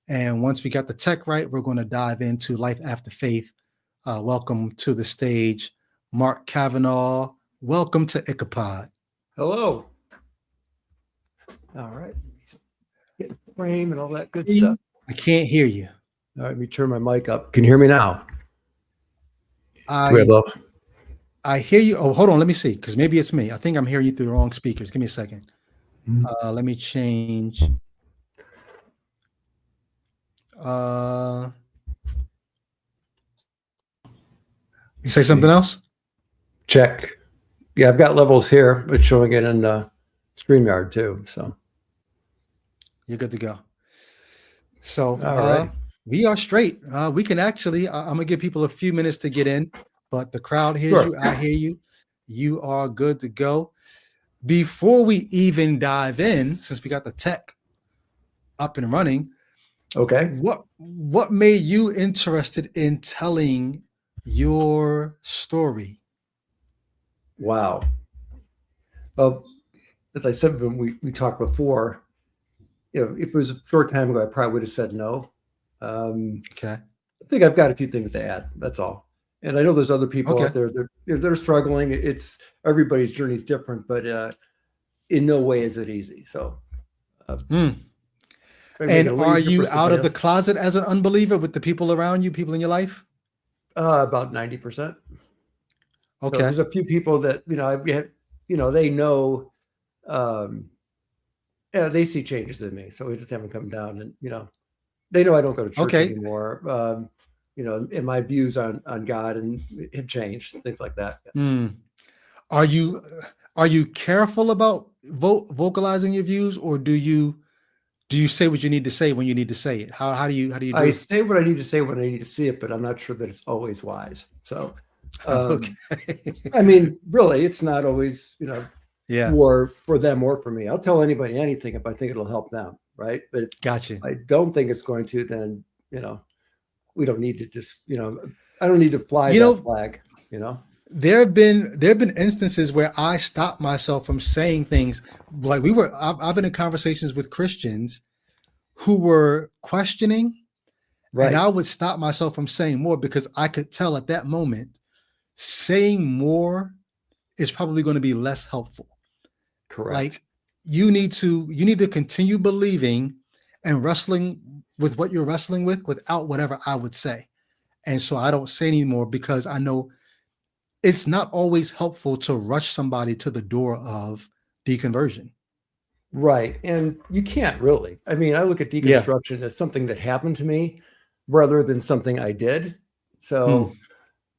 And once we got the tech right, we're going to dive into life after faith. Welcome to the stage, Mark Kavanaugh. Welcome to Ichabod. Hello. All right. Get the frame and all that good stuff. I can't hear you. All right, let me turn my mic up. Can you hear me now? I hear you. Oh, hold on. Let me see, because maybe it's me. I think I'm hearing you through the wrong speakers. Give me a second. Let me change. You say something else? Check. Yeah, I've got levels here, but showing it in StreamYard too. So you're good to go. So we are straight. We can actually, I'm gonna give people a few minutes to get in, but the crowd hears you. I hear you. You are good to go. Before we even dive in, since we got the tech up and running, okay, what made you interested in telling your story? Wow. Well, as I said when we talked before, if it was a short time ago, I probably would have said no. Okay. I think I've got a few things to add. That's all. And I know there's other people out there they're struggling. It's everybody's journey is different, but in no way is it easy. So. And are you out of the closet as an unbeliever with the people around you, people in your life? About 90%. Okay. So there's a few people that, they know, they see changes in me. So we just haven't come down and, they know I don't go to church anymore. And my views on God and have changed, things like that. Yes. Are you careful about vocalizing your views, or do you say what you need to say when you need to say it? How do you do I it? say what I need to say when I need to see it, but I'm not sure that it's always wise. So, I mean, really, it's not always, for them or for me. I'll tell anybody anything if I think it'll help them, right? But if gotcha. I don't think it's going to, then we don't need to just, I don't need to fly that flag, There have been instances where I stopped myself from saying things like I've been in conversations with Christians who were questioning, and I would stop myself from saying more because I could tell at that moment saying more is probably going to be less helpful. Correct. Like you need to continue believing and wrestling with what you're wrestling with without whatever I would say. And so I don't say anymore because I know it's not always helpful to rush somebody to the door of deconversion. Right. And you can't really. I mean, I look at deconstruction as something that happened to me rather than something I did. So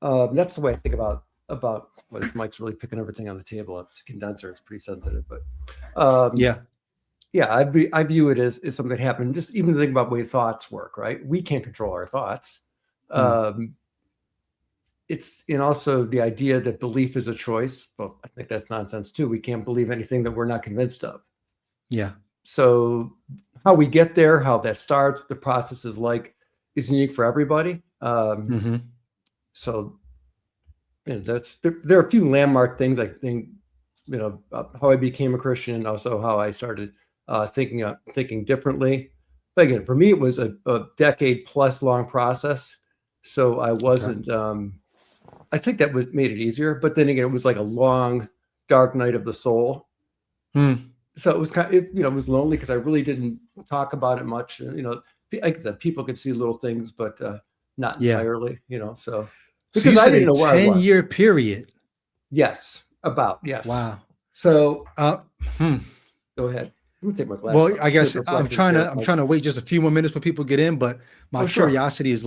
that's the way I think about well, this mic's really picking everything on the table up. It's a condenser. It's pretty sensitive. But I view it as something that happened. Just even to think about the way thoughts work, right? We can't control our thoughts. It's also the idea that belief is a choice. Well, I think that's nonsense too. We can't believe anything that we're not convinced of. Yeah. So how we get there, how that starts, the process is unique for everybody. So there are a few landmark things I think, how I became a Christian and also how I started thinking differently. But again, for me, it was a decade plus long process. So I wasn't, I think that made it easier, but then again, it was like a long, dark night of the soul. So it was it was lonely because I really didn't talk about it much. Like I said, people could see little things, but not entirely, so. Because you said I didn't know where I was. 10-year period. Yes. Yes. Wow. So go ahead. Let me take my glasses. Well, I guess I'm trying to wait just a few more minutes for people to get in, but my curiosity is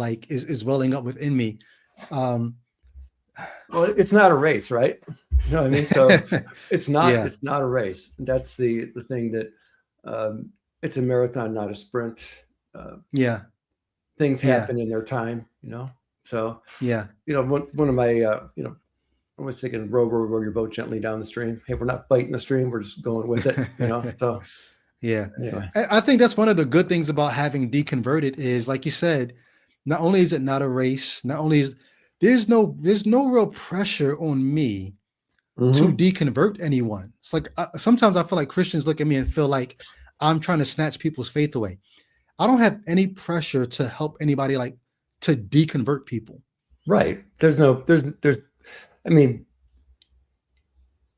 welling up within me. Well, it's not a race, right? You know what I mean? So it's not a race. That's the thing that it's a marathon, not a sprint. Things happen in their time, So one of my I was thinking row your boat gently down the stream. Hey, we're not fighting the stream, we're just going with it, So anyway. I think that's one of the good things about having deconverted is, like you said, not only is it not a race, not only is there's no real pressure on me to deconvert anyone. It's like sometimes I feel like Christians look at me and feel like I'm trying to snatch people's faith away. I don't have any pressure to help anybody, like to deconvert people. Right. There's, I mean,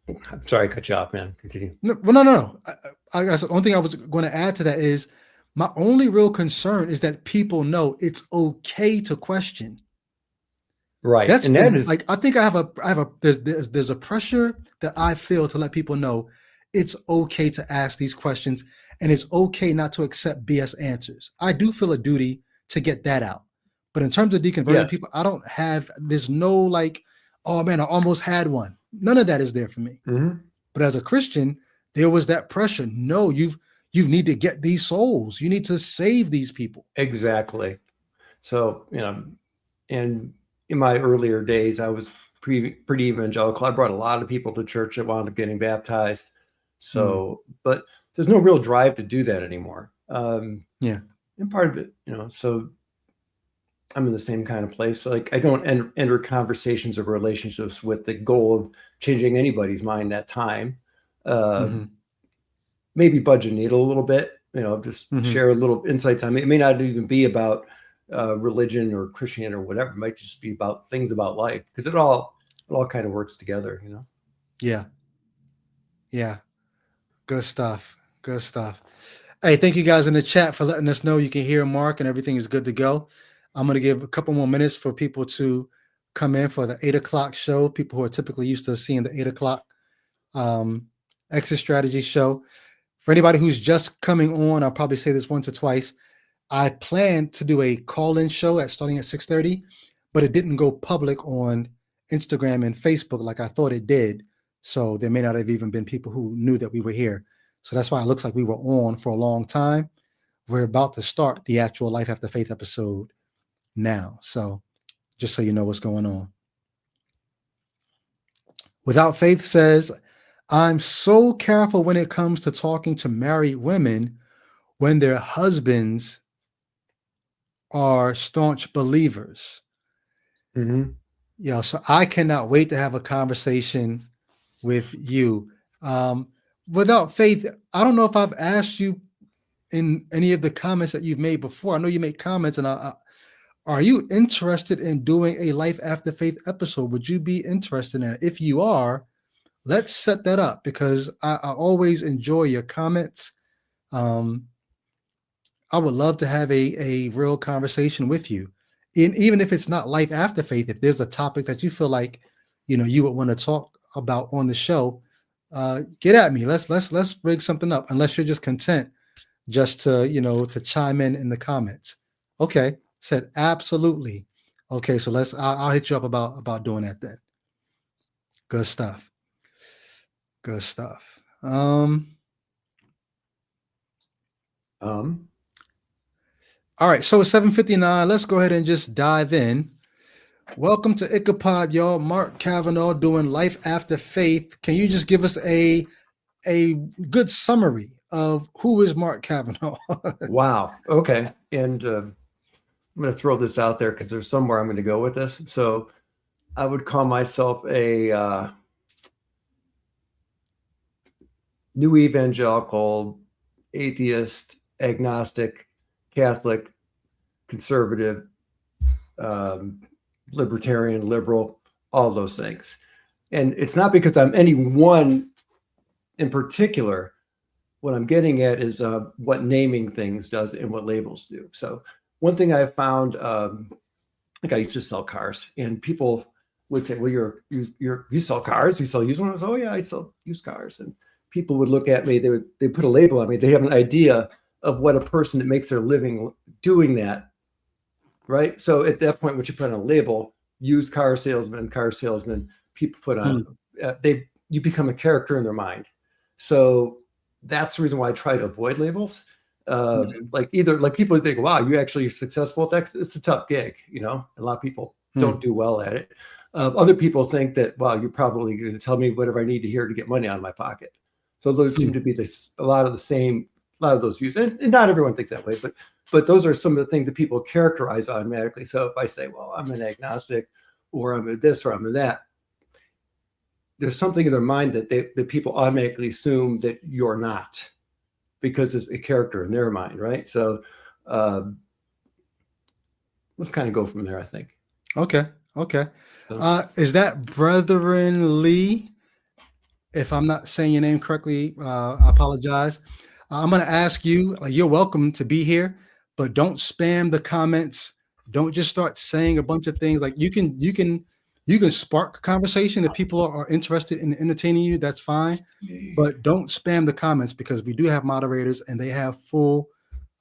I'm sorry, I cut you off, man. Continue. No, well, no. I guess the only thing I was going to add to that is my only real concern is that people know it's okay to question. Right. That's And that been is, like, I think there's a pressure that I feel to let people know it's okay to ask these questions and it's okay not to accept BS answers. I do feel a duty to get that out. But in terms of deconverting yes. people, there's no like, oh man, I almost had one. None of that is there for me. Mm-hmm. But as a Christian, there was that pressure. No, you need to get these souls. You need to save these people. Exactly. So, and in my earlier days, I was pretty evangelical. I brought a lot of people to church that wound up getting baptized. So, but there's no real drive to do that anymore. Yeah. And part of it, so I'm in the same kind of place. Like I don't enter conversations or relationships with the goal of changing anybody's mind that time. Maybe budge a needle a little bit, just share a little insights on it. It may not even be about religion or Christianity or whatever. It might just be about things about life, because it all kind of works together, Yeah. Yeah. Good stuff. Good stuff. Hey, thank you guys in the chat for letting us know you can hear Mark and everything is good to go. I'm going to give a couple more minutes for people to come in for the 8:00 show. People who are typically used to seeing the 8:00 exit strategy show. For anybody who's just coming on, I'll probably say this once or twice. I planned to do a call-in show starting at 6:30, but it didn't go public on Instagram and Facebook like I thought it did. So there may not have even been people who knew that we were here. So that's why it looks like we were on for a long time. We're about to start the actual Life After Faith episode now. So just so you know what's going on. Without Faith says, I'm so careful when it comes to talking to married women when their husbands are staunch believers. So I cannot wait to have a conversation with you. Without Faith, I don't know if I've asked you in any of the comments that you've made before. I know you make comments, and are you interested in doing a Life After Faith episode? Would you be interested in it? If you are, let's set that up, because I always enjoy your comments. I would love to have a real conversation with you. Even if it's not Life After Faith, if there's a topic that you feel like, you would want to talk about on the show, get at me. Let's rig something up, unless you're just content just to, to chime in the comments. Okay. Said absolutely. Okay. So I'll hit you up about doing that then. Good stuff. Good stuff. All right, so it's 7:59. Let's go ahead and just dive in. Welcome to Ichabod, y'all. Mark Kavanaugh doing Life After Faith. Can you just give us a good summary of who is Mark Kavanaugh? Wow. Okay. And I'm going to throw this out there because there's somewhere I'm going to go with this. So I would call myself a new evangelical, atheist, agnostic, Catholic, conservative, libertarian, liberal, all those things. And it's not because I'm any one in particular. What I'm getting at is what naming things does and what labels do. So one thing I found, like I used to sell cars, and people would say, well, you sell cars, you sell used ones? Oh yeah, I sell used cars. And people would look at me, they put a label on me. They have an idea of what a person that makes their living doing that, right? So at that point, what you put on a label, used car salesman, people put on, you become a character in their mind. So that's the reason why I try to avoid labels. Like people think, wow, you actually are successful at that. It's a tough gig, a lot of people don't do well at it. Other people think that, wow, you're probably going to tell me whatever I need to hear to get money out of my pocket. So those seem to be a lot of those views, and not everyone thinks that way, but those are some of the things that people characterize automatically. So if I say, well, I'm an agnostic, or I'm a this, or I'm a that, there's something in their mind that people automatically assume that you're not, because it's a character in their mind, right? So let's kind of go from there, I think. Okay. Okay. So, Is that Brethren Lee? If I'm not saying your name correctly, I apologize. I'm going to ask you, you're welcome to be here, but don't spam the comments. Don't just start saying a bunch of things. Like you can spark a conversation if people are interested in entertaining you. That's fine, but don't spam the comments because we do have moderators and they have full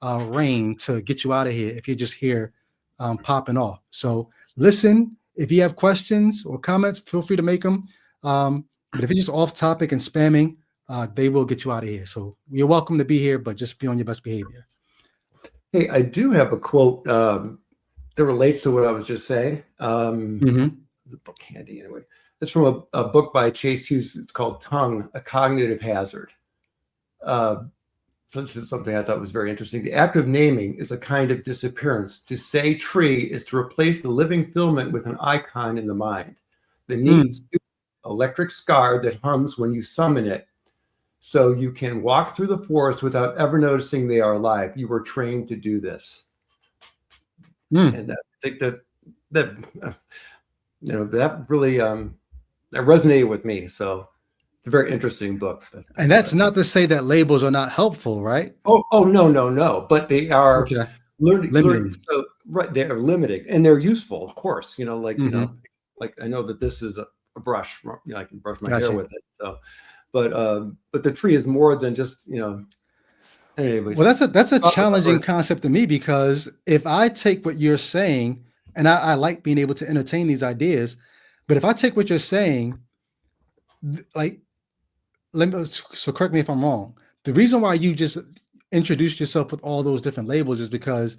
reign to get you out of here if you're just here popping off. So listen. If you have questions or comments, feel free to make them. But if you're just off topic and spamming, they will get you out of here. So you're welcome to be here, but just be on your best behavior. hey, I do have a quote that relates to what I was just saying. The book handy anyway. It's from a book by Chase Hughes. It's called Tongue, a Cognitive Hazard. So this is something I thought was very interesting. The act of naming is a kind of disappearance. To say tree is to replace the living filament with an icon in the mind. The needs electric scar that hums when you summon it. So you can walk through the forest without ever noticing they are alive. You were trained to do this. And I think that really that resonated with me. So it's a very interesting book. And that's not to say that labels are not helpful, right? Oh, no. But they are limiting. So, right, they are limiting and they're useful, of course. Like I know that this is a brush. I can brush my hair with it. So, but the tree is more than just Anyways, well, that's a challenging concept to me because if I take what you're saying, and I like being able to entertain these ideas, but if I take what you're saying, so correct me if I'm wrong. The reason why you just introduced yourself with all those different labels is because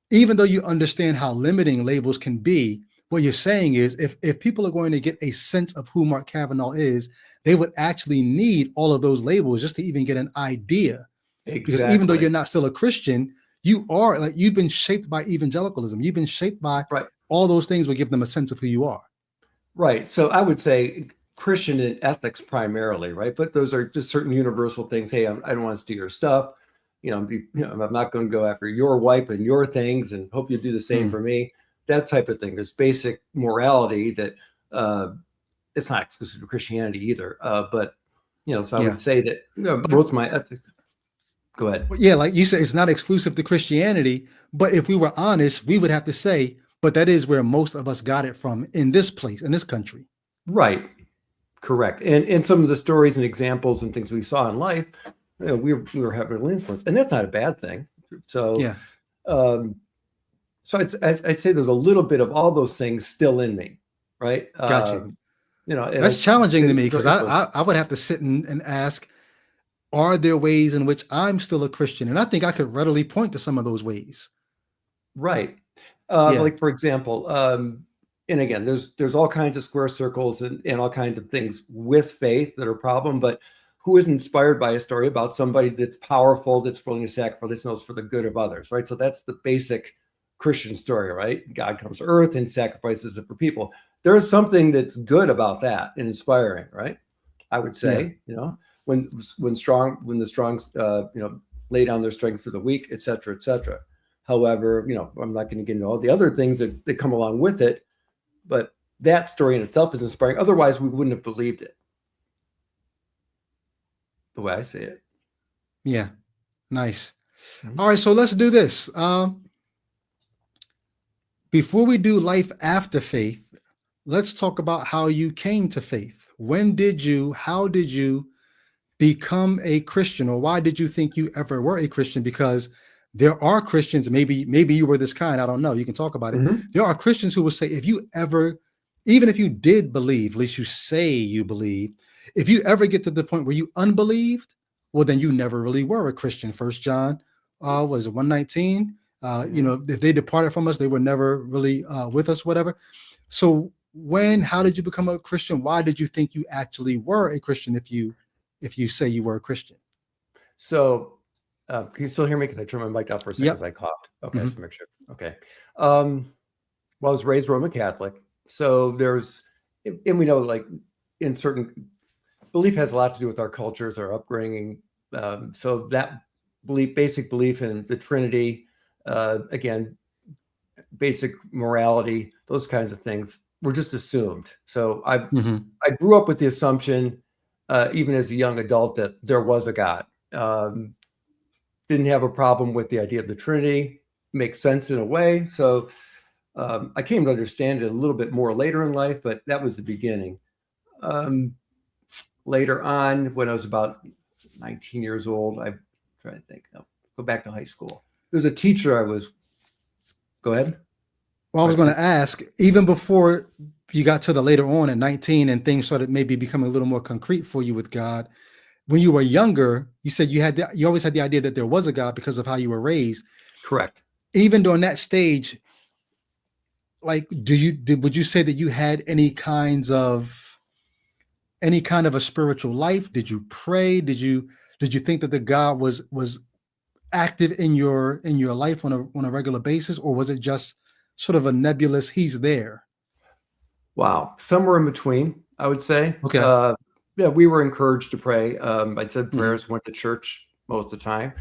even though you understand how limiting labels can be, what you're saying is if people are going to get a sense of who Mark Kavanaugh is, they would actually need all of those labels just to even get an idea. Exactly. Because even though you're not still a Christian, you are you've been shaped by evangelicalism. You've been shaped by all those things will give them a sense of who you are. Right. So I would say Christian and ethics primarily, right? But those are just certain universal things. Hey, I don't want to steal your stuff. I'm not going to go after your wife and your things and hope you do the same for me. That type of thing. There's basic morality that it's not exclusive to Christianity either. But so I would say that both my ethics. Go ahead. Yeah, like you said, it's not exclusive to Christianity. But if we were honest, we would have to say, but that is where most of us got it from in this place, in this country. Right. Correct. And some of the stories and examples and things we saw in life, we were having an influence, and that's not a bad thing. So yeah. So I'd say there's a little bit of all those things still in me, right? Gotcha. That's challenging to me because I would have to sit and ask, are there ways in which I'm still a Christian? And I think I could readily point to some of those ways. Right. Like, for example, and again, there's all kinds of square circles and all kinds of things with faith that are a problem, but who is inspired by a story about somebody that's powerful, that's willing to sacrifice themselves for the good of others, right? So that's the basic Christian story, right? God comes to earth and sacrifices it for people. There is something that's good about that and inspiring, right? I would say, when the strong, lay down their strength for the weak, et cetera, et cetera. However, I'm not going to get into all the other things that come along with it, but that story in itself is inspiring. Otherwise, we wouldn't have believed it. The way I see it. Yeah. Nice. All right. So let's do this. Before we do life after faith, let's talk about how you came to faith. How did you become a Christian, or why did you think you ever were a Christian? Because there are Christians, maybe you were this kind, I don't know, you can talk about it. There are Christians who will say, even if you did believe, at least you say you believe, if you ever get to the point where you unbelieved, well, then you never really were a Christian. 1 John was it 1:19? If they departed from us, they were never really with us, whatever. So how did you become a Christian? Why did you think you actually were a Christian if you say you were a Christian? So can you still hear me? Because I turned my mic off for a second because I coughed. Okay, so make sure. Okay. Well, I was raised Roman Catholic. So and we know, like, in certain belief has a lot to do with our cultures, our upbringing. So that basic belief in the Trinity, again, basic morality, those kinds of things were just assumed. So I grew up with the assumption, even as a young adult, that there was a God. Didn't have a problem with the idea of the Trinity. Makes sense in a way. So I came to understand it a little bit more later in life, but that was the beginning. Later on, when I was about 19 years old, I'm trying to think. No, go back to high school. There was a teacher Go ahead. Well, I was going to ask, even before you got to the later on at 19 and things started maybe becoming a little more concrete for you with God, when you were younger, you said you always had the idea that there was a God because of how you were raised. Correct. Even during that stage, like, would you say that you had any kind of a spiritual life? Did you pray? Did you think that the God was active in your life on a regular basis, or was it just sort of a nebulous, he's there? Wow. Somewhere in between, I would say. Okay. Yeah, we were encouraged to pray. I said prayers, went to church most of the time.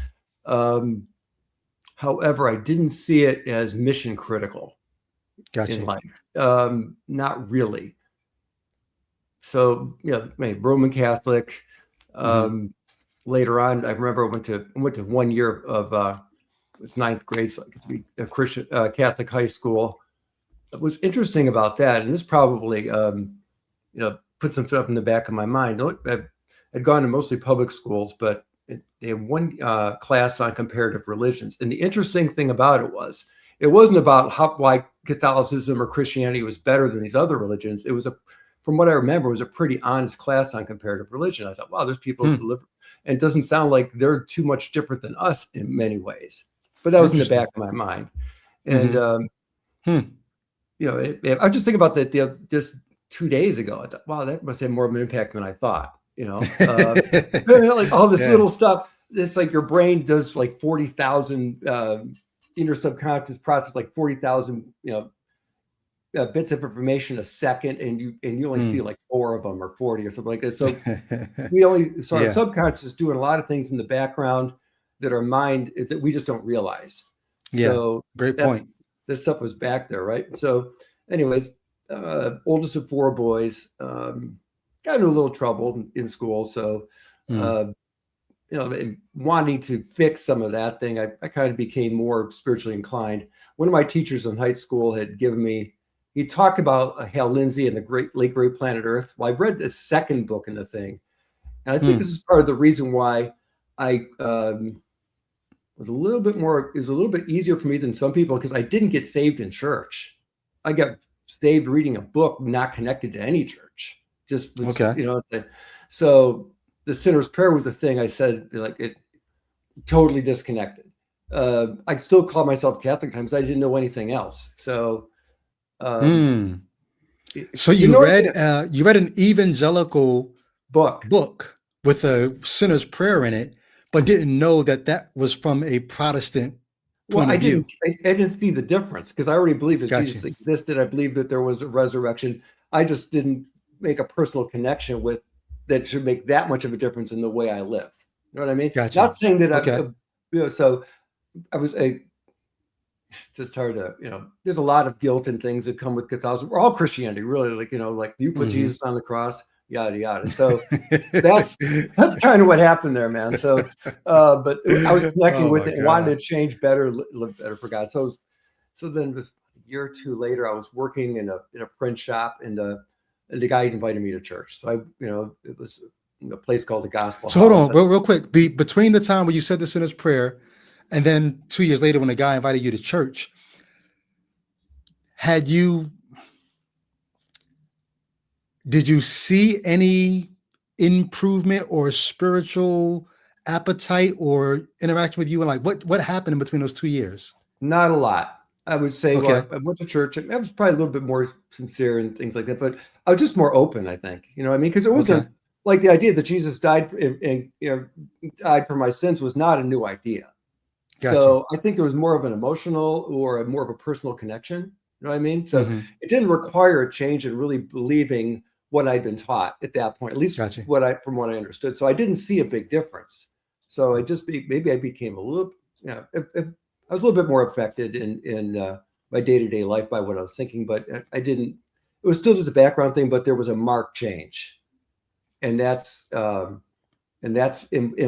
However, I didn't see it as mission critical in life. Not really. So, Roman Catholic. Later on, I remember I went to 1 year of it was ninth grade, so I guess a Christian Catholic high school. What's interesting about that, and this probably put some stuff in the back of my mind. I'd gone to mostly public schools, but they had one class on comparative religions, and the interesting thing about it wasn't about why Catholicism or Christianity was better than these other religions. It was from what I remember, it was a pretty honest class on comparative religion. I thought, wow, there's people who live, and it doesn't sound like they're too much different than us in many ways. But that was in the back of my mind. And, I was just thinking about that just 2 days ago. I thought, wow, that must have more of an impact than I thought, like all this little stuff. It's like your brain does like 40,000 in your subconscious process, like 40,000, bits of information a second, and you only see like 4 of them or 40 or something like that. So our subconscious is doing a lot of things in the background that our mind that we just don't realize. So great point. This stuff was back there, right? So, anyways, oldest of 4 boys, got into a little trouble in school. So, wanting to fix some of that thing, I kind of became more spiritually inclined. One of my teachers in high school had given me. He talked about Hal Lindsey and the late great planet Earth. Well, I read the second book in the thing, and I think this is part of the reason why I was a little bit more. It was a little bit easier for me than some people because I didn't get saved in church. I got saved reading a book not connected to any church. Just was, so the sinner's prayer was a thing. I said like it totally disconnected. I still call myself Catholic times. I didn't know anything else. So. So you read an evangelical book with a sinner's prayer in it, but didn't know that was from a Protestant point of view. I didn't see the difference because I already believed that Jesus existed. I believed that there was a resurrection. I just didn't make a personal connection with that should make that much of a difference in the way I live. You know what I mean? Not saying that so I was it's just hard to, there's a lot of guilt and things that come with Catholicism, or all Christianity, really, like, like you put Jesus on the cross, yada, yada. So that's kind of what happened there, man. So, but I was connecting with it and wanted to change better, live better for God. So then this year or two later, I was working in a print shop, and the guy invited me to church. So it was a place called the Gospel. So hold on, real quick. Between the time when you said the sinner's prayer, and then 2 years later, when the guy invited you to church, did you see any improvement or spiritual appetite or interaction with you? And like, what happened in between those 2 years? Not a lot, I would say. Well, I went to church. I was probably a little bit more sincere and things like that, but I was just more open, I think. You know what I mean? Because it wasn't like the idea that Jesus died died for my sins was not a new idea. Gotcha. So I think there was more of an emotional or more of a personal connection. You know what I mean? So it didn't require a change in really believing what I'd been taught at that point, at least from what I understood. So I didn't see a big difference. So maybe I became a little, I was a little bit more affected in my day-to-day life by what I was thinking, but I didn't. It was still just a background thing, but there was a marked change, and that's and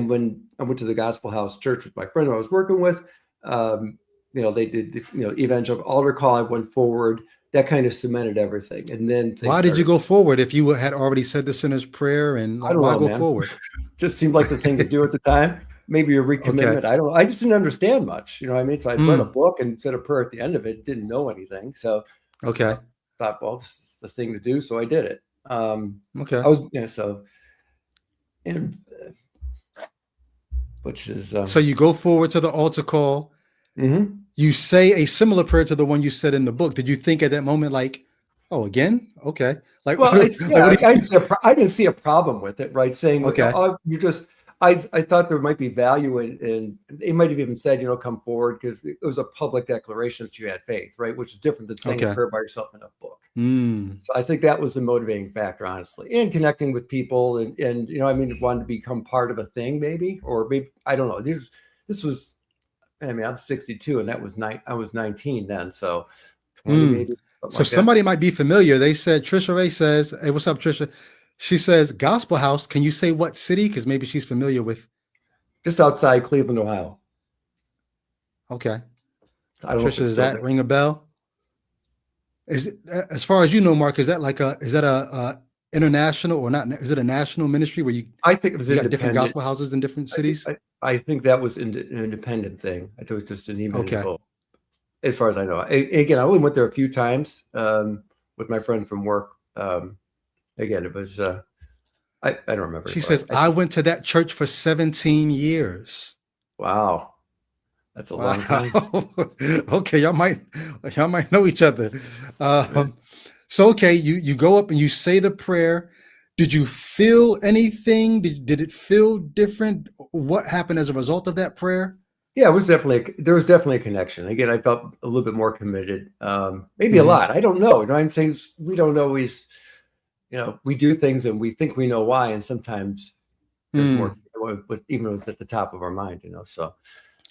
when I went to the Gospel House Church with my friend who I was working with, they did evangelical altar call. I went forward. That kind of cemented everything, and then things Why did you started. go forward if you had already said the sinner's prayer, and I like don't why know, go man. forward? Just seemed like the thing to do at the time. Maybe a Okay. recommitment. I don't know. I just didn't understand much. You know what I mean? So I read a Mm, book and said a prayer at the end of it. Didn't know anything. So okay. thought, well, this is the thing to do. So I did it. Okay. I was, so, and which is, So you go forward to the altar call. mhm. You say a similar prayer to the one you said in the book. Did you think at that moment, like, oh, again? Okay. Like, Well, it's like what yeah. do you? I didn't see a problem with it, right? Saying, Okay. oh, you just. I thought there might be value in. They might have even said, come forward because it was a public declaration that you had faith, right? Which is different than saying a Okay. prayer by yourself in a book. Mm, So I think that was the motivating factor, honestly, and connecting with people and wanted to become part of a thing, maybe, or maybe I don't know. This was, I mean, I'm 62, and I was 19 then, so 20 mm. maybe something So like that. somebody might be familiar. They said Trisha Ray says, "Hey, what's up, Trisha?" She says, "Gospel House." Can you say what city? Because maybe she's familiar with. Just outside Cleveland, Ohio. Okay. I don't know if Trisha, it's does still that there. ring a bell? Is it, as far as you know, Mark? Is that a international or not? Is it a national ministry where you I think it was you got different independent. gospel houses in different I think cities? I think that was an independent thing. I thought it was just an Okay. evangelical, as far as I know. Again, I only went there a few times with my friend from work. Again, it was I don't remember, She but says, I went to that church for 17 years. wow, that's a Wow. long time. Okay, y'all might know each other. Um, so okay, you go up and you say the prayer. Did you feel anything? Did it feel different? What happened as a result of that prayer? Yeah, there was definitely a connection. Again, I felt a little bit more committed. Maybe a Hmm. lot. I don't know. You know what I'm saying? We don't always, we do things and we think we know why, and sometimes there's more, Mm, even when it's at the top of our mind, so,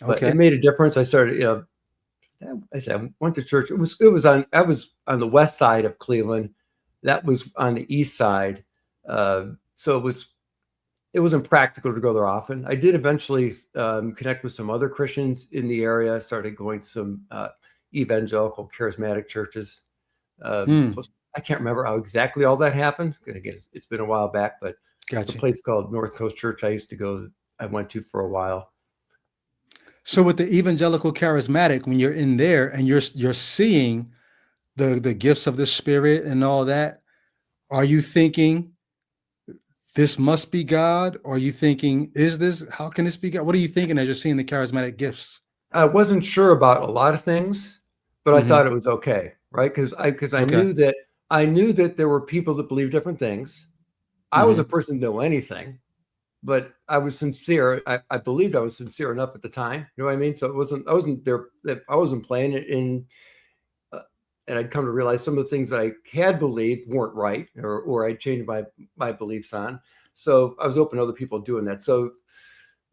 but it okay. made a difference. I started, I said, I went to church. I was on the west side of Cleveland. That was on the east side. So it wasn't practical to go there often. I did eventually connect with some other Christians in the area. I started going to some evangelical charismatic churches. Mm, I can't remember how exactly all that happened. Again, it's been a while back, but a gotcha. place called North Coast Church I went to for a while. So with the evangelical charismatic, when you're in there and you're seeing the gifts of the spirit and all that, are you thinking this must be God? Or are you thinking, how can this be God? What are you thinking as you're seeing the charismatic gifts? I wasn't sure about a lot of things, but I thought Hmm. it was okay, right? Because Okay. I knew that there were people that believe different things. I was a Hmm. person to know anything, but I was sincere. I believed I was sincere enough at the time. You know what I mean? So I wasn't there. I wasn't playing it in. And I'd come to realize some of the things that I had believed weren't right, or I'd changed my beliefs on. So I was open to other people doing that. So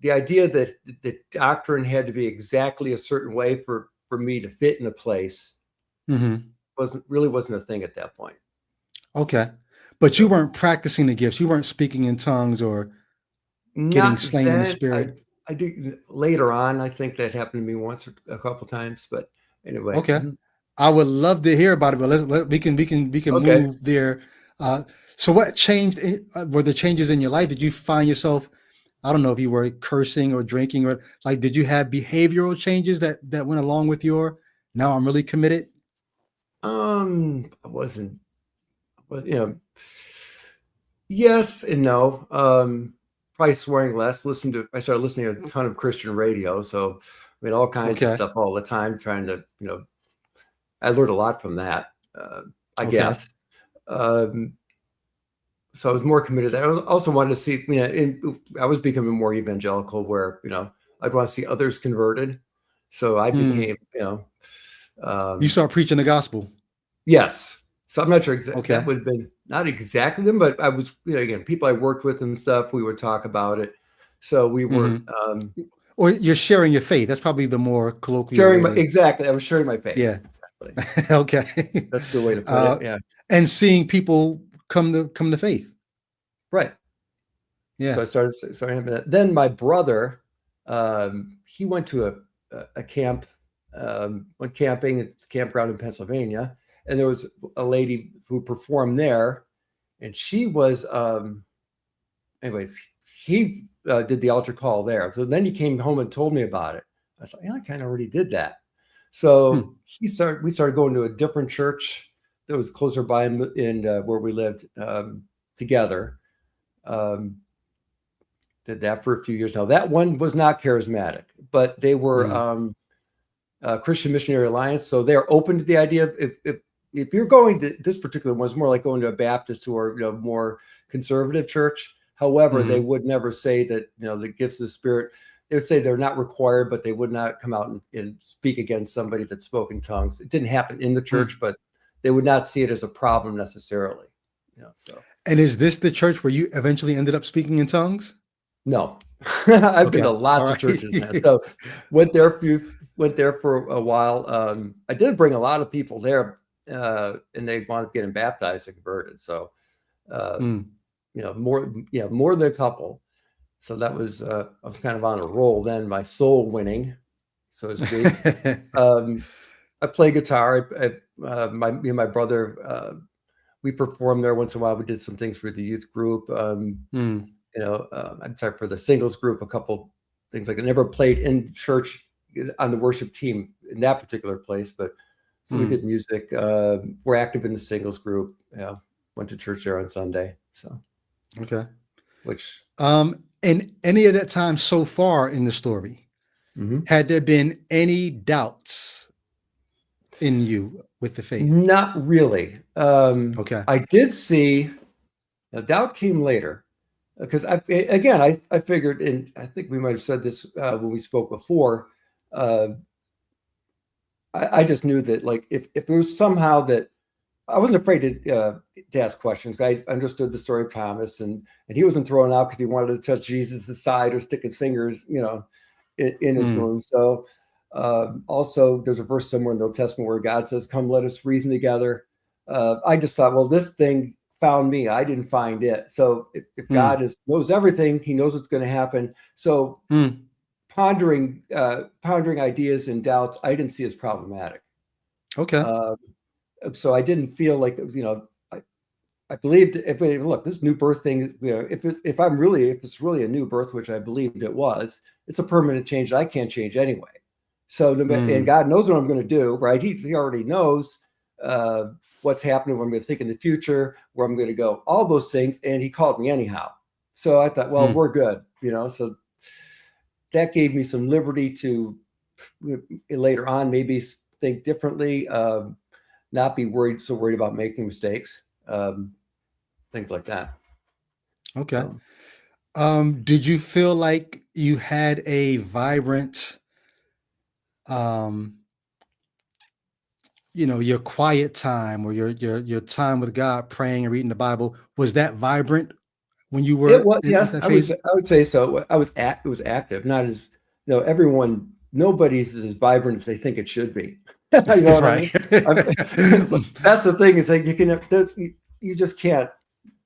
the idea that the doctrine had to be exactly a certain way for me to fit in a place Hmm. wasn't a thing at that point. Okay. But you So weren't practicing the gifts. You weren't speaking in tongues or getting not slain in the then. I spirit. I did later on. I think that happened to me once or a couple times. But anyway, Okay. I would love to hear about it, but we can okay. move there. Uh, so what changed? Were there changes in your life? Did you find yourself? I don't know if you were cursing or drinking or like. Did you have behavioral changes that went along with your? Now I'm really committed. I wasn't. But yes and no. Probably swearing less. I started listening to a ton of Christian radio, so I mean all kinds of Okay. stuff all the time. Trying to, I learned a lot from that. I Okay. guess. Um, so I was more committed. I also wanted to see, I was becoming more evangelical, where I'd want to see others converted. So I Hmm. became, You um, start preaching the gospel. yes. So I'm not sure that Okay. would have been not exactly them, but I was, again, people I worked with and stuff, we would talk about it. So we weren't, Hmm. or you're sharing your faith. That's probably the more colloquial Sharing way my, to. exactly. I was sharing my faith. Yeah. Exactly. Okay. That's a good way to put it. Yeah. And seeing people come to faith. Right. Yeah. So I started having that. Then my brother, he went to a camp, went camping. It's a campground in Pennsylvania, and there was a lady who performed there, and she was, anyways, he did the altar call there. So then he came home and told me about it. I thought, yeah, I kind of already did that. So we started going to a different church that was closer by in where we lived together. Did that for a few years. Now that one was not charismatic, but they were Christian Missionary Alliance, so they're open to the idea of if you're going to this particular one, it's more like going to a Baptist or more conservative church. However, they would never say that the gifts of the Spirit. They would say they're not required, but they would not come out and speak against somebody that spoke in tongues. It didn't happen in the church, but they would not see it as a problem necessarily. So. And is this the church where you eventually ended up speaking in tongues? No, I've been to lots of churches, man. So went there for a while. I did bring a lot of people there, and they wound up getting baptized and converted. So, more than a couple. So that was I was kind of on a roll then, my soul winning, so to speak. I play guitar. Me and my brother, we performed there once in a while. We did some things for the youth group. I'm sorry, for the singles group, a couple things like I never played in church on the worship team in that particular place, but so we did music. We're active in the singles group. Went to church there on Sunday. So okay, which in any of that time so far in the story, had there been any doubts in you with the faith? Not really. Okay, I did see. Now, doubt came later. Because I figured, and I think we might have said this when we spoke before. I just knew that, like, if it was somehow that I wasn't afraid to ask questions. I understood the story of Thomas, and he wasn't thrown out because he wanted to touch Jesus' side or stick his fingers, in his wound. So, also, there's a verse somewhere in the Old Testament where God says, "Come, let us reason together." I just thought, well, this thing found me. I didn't find it. So if God knows everything, he knows what's going to happen. So pondering ideas and doubts, I didn't see as problematic. Okay. So I didn't feel like it was, I believed look, this new birth thing, if it's really a new birth, which I believed it was, it's a permanent change that I can't change anyway. So, and God knows what I'm going to do, right? He already knows, what's happening, what I'm going to think in the future, where I'm going to go, all those things. And he called me anyhow. So I thought, well, we're good, so that gave me some liberty to later on, maybe think differently, not be so worried about making mistakes, things like that. Okay. Did you feel like you had a vibrant, your quiet time or your time with God, praying and reading the Bible, was that vibrant when you were? It was, yes, I would say so. It was active, not as nobody's as vibrant as they think it should be. You know what I mean? So that's the thing. Is like you just can't,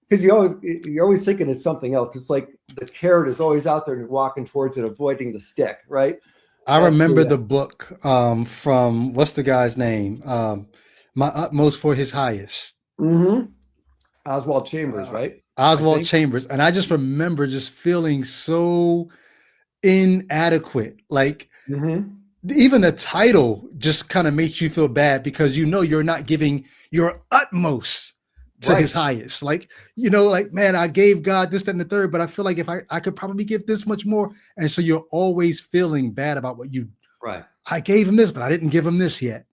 because you're always thinking it's something else. It's like the carrot is always out there and you're walking towards it, avoiding the stick, right? I remember the book from, what's the guy's name? My Utmost for His Highest. Oswald Chambers, right? Oswald Chambers. And I just remember just feeling so inadequate. Like even the title just kind of makes you feel bad because you're not giving your utmost to his highest. Like, man, I gave God this, that, and the third, but I feel like if I could probably give this much more. And so you're always feeling bad about what I gave him this, but I didn't give him this yet.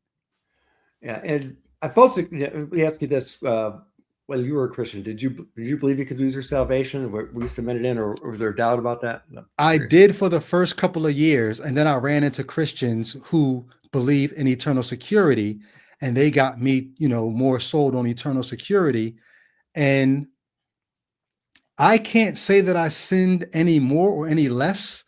Yeah. And I felt, let me ask you this, when you were a Christian, did you believe you could lose your salvation? Were you cemented in, or was there a doubt about that? No, I did for the first couple of years. And then I ran into Christians who believe in eternal security. And they got me, more sold on eternal security. And I can't say that I sinned any more or any less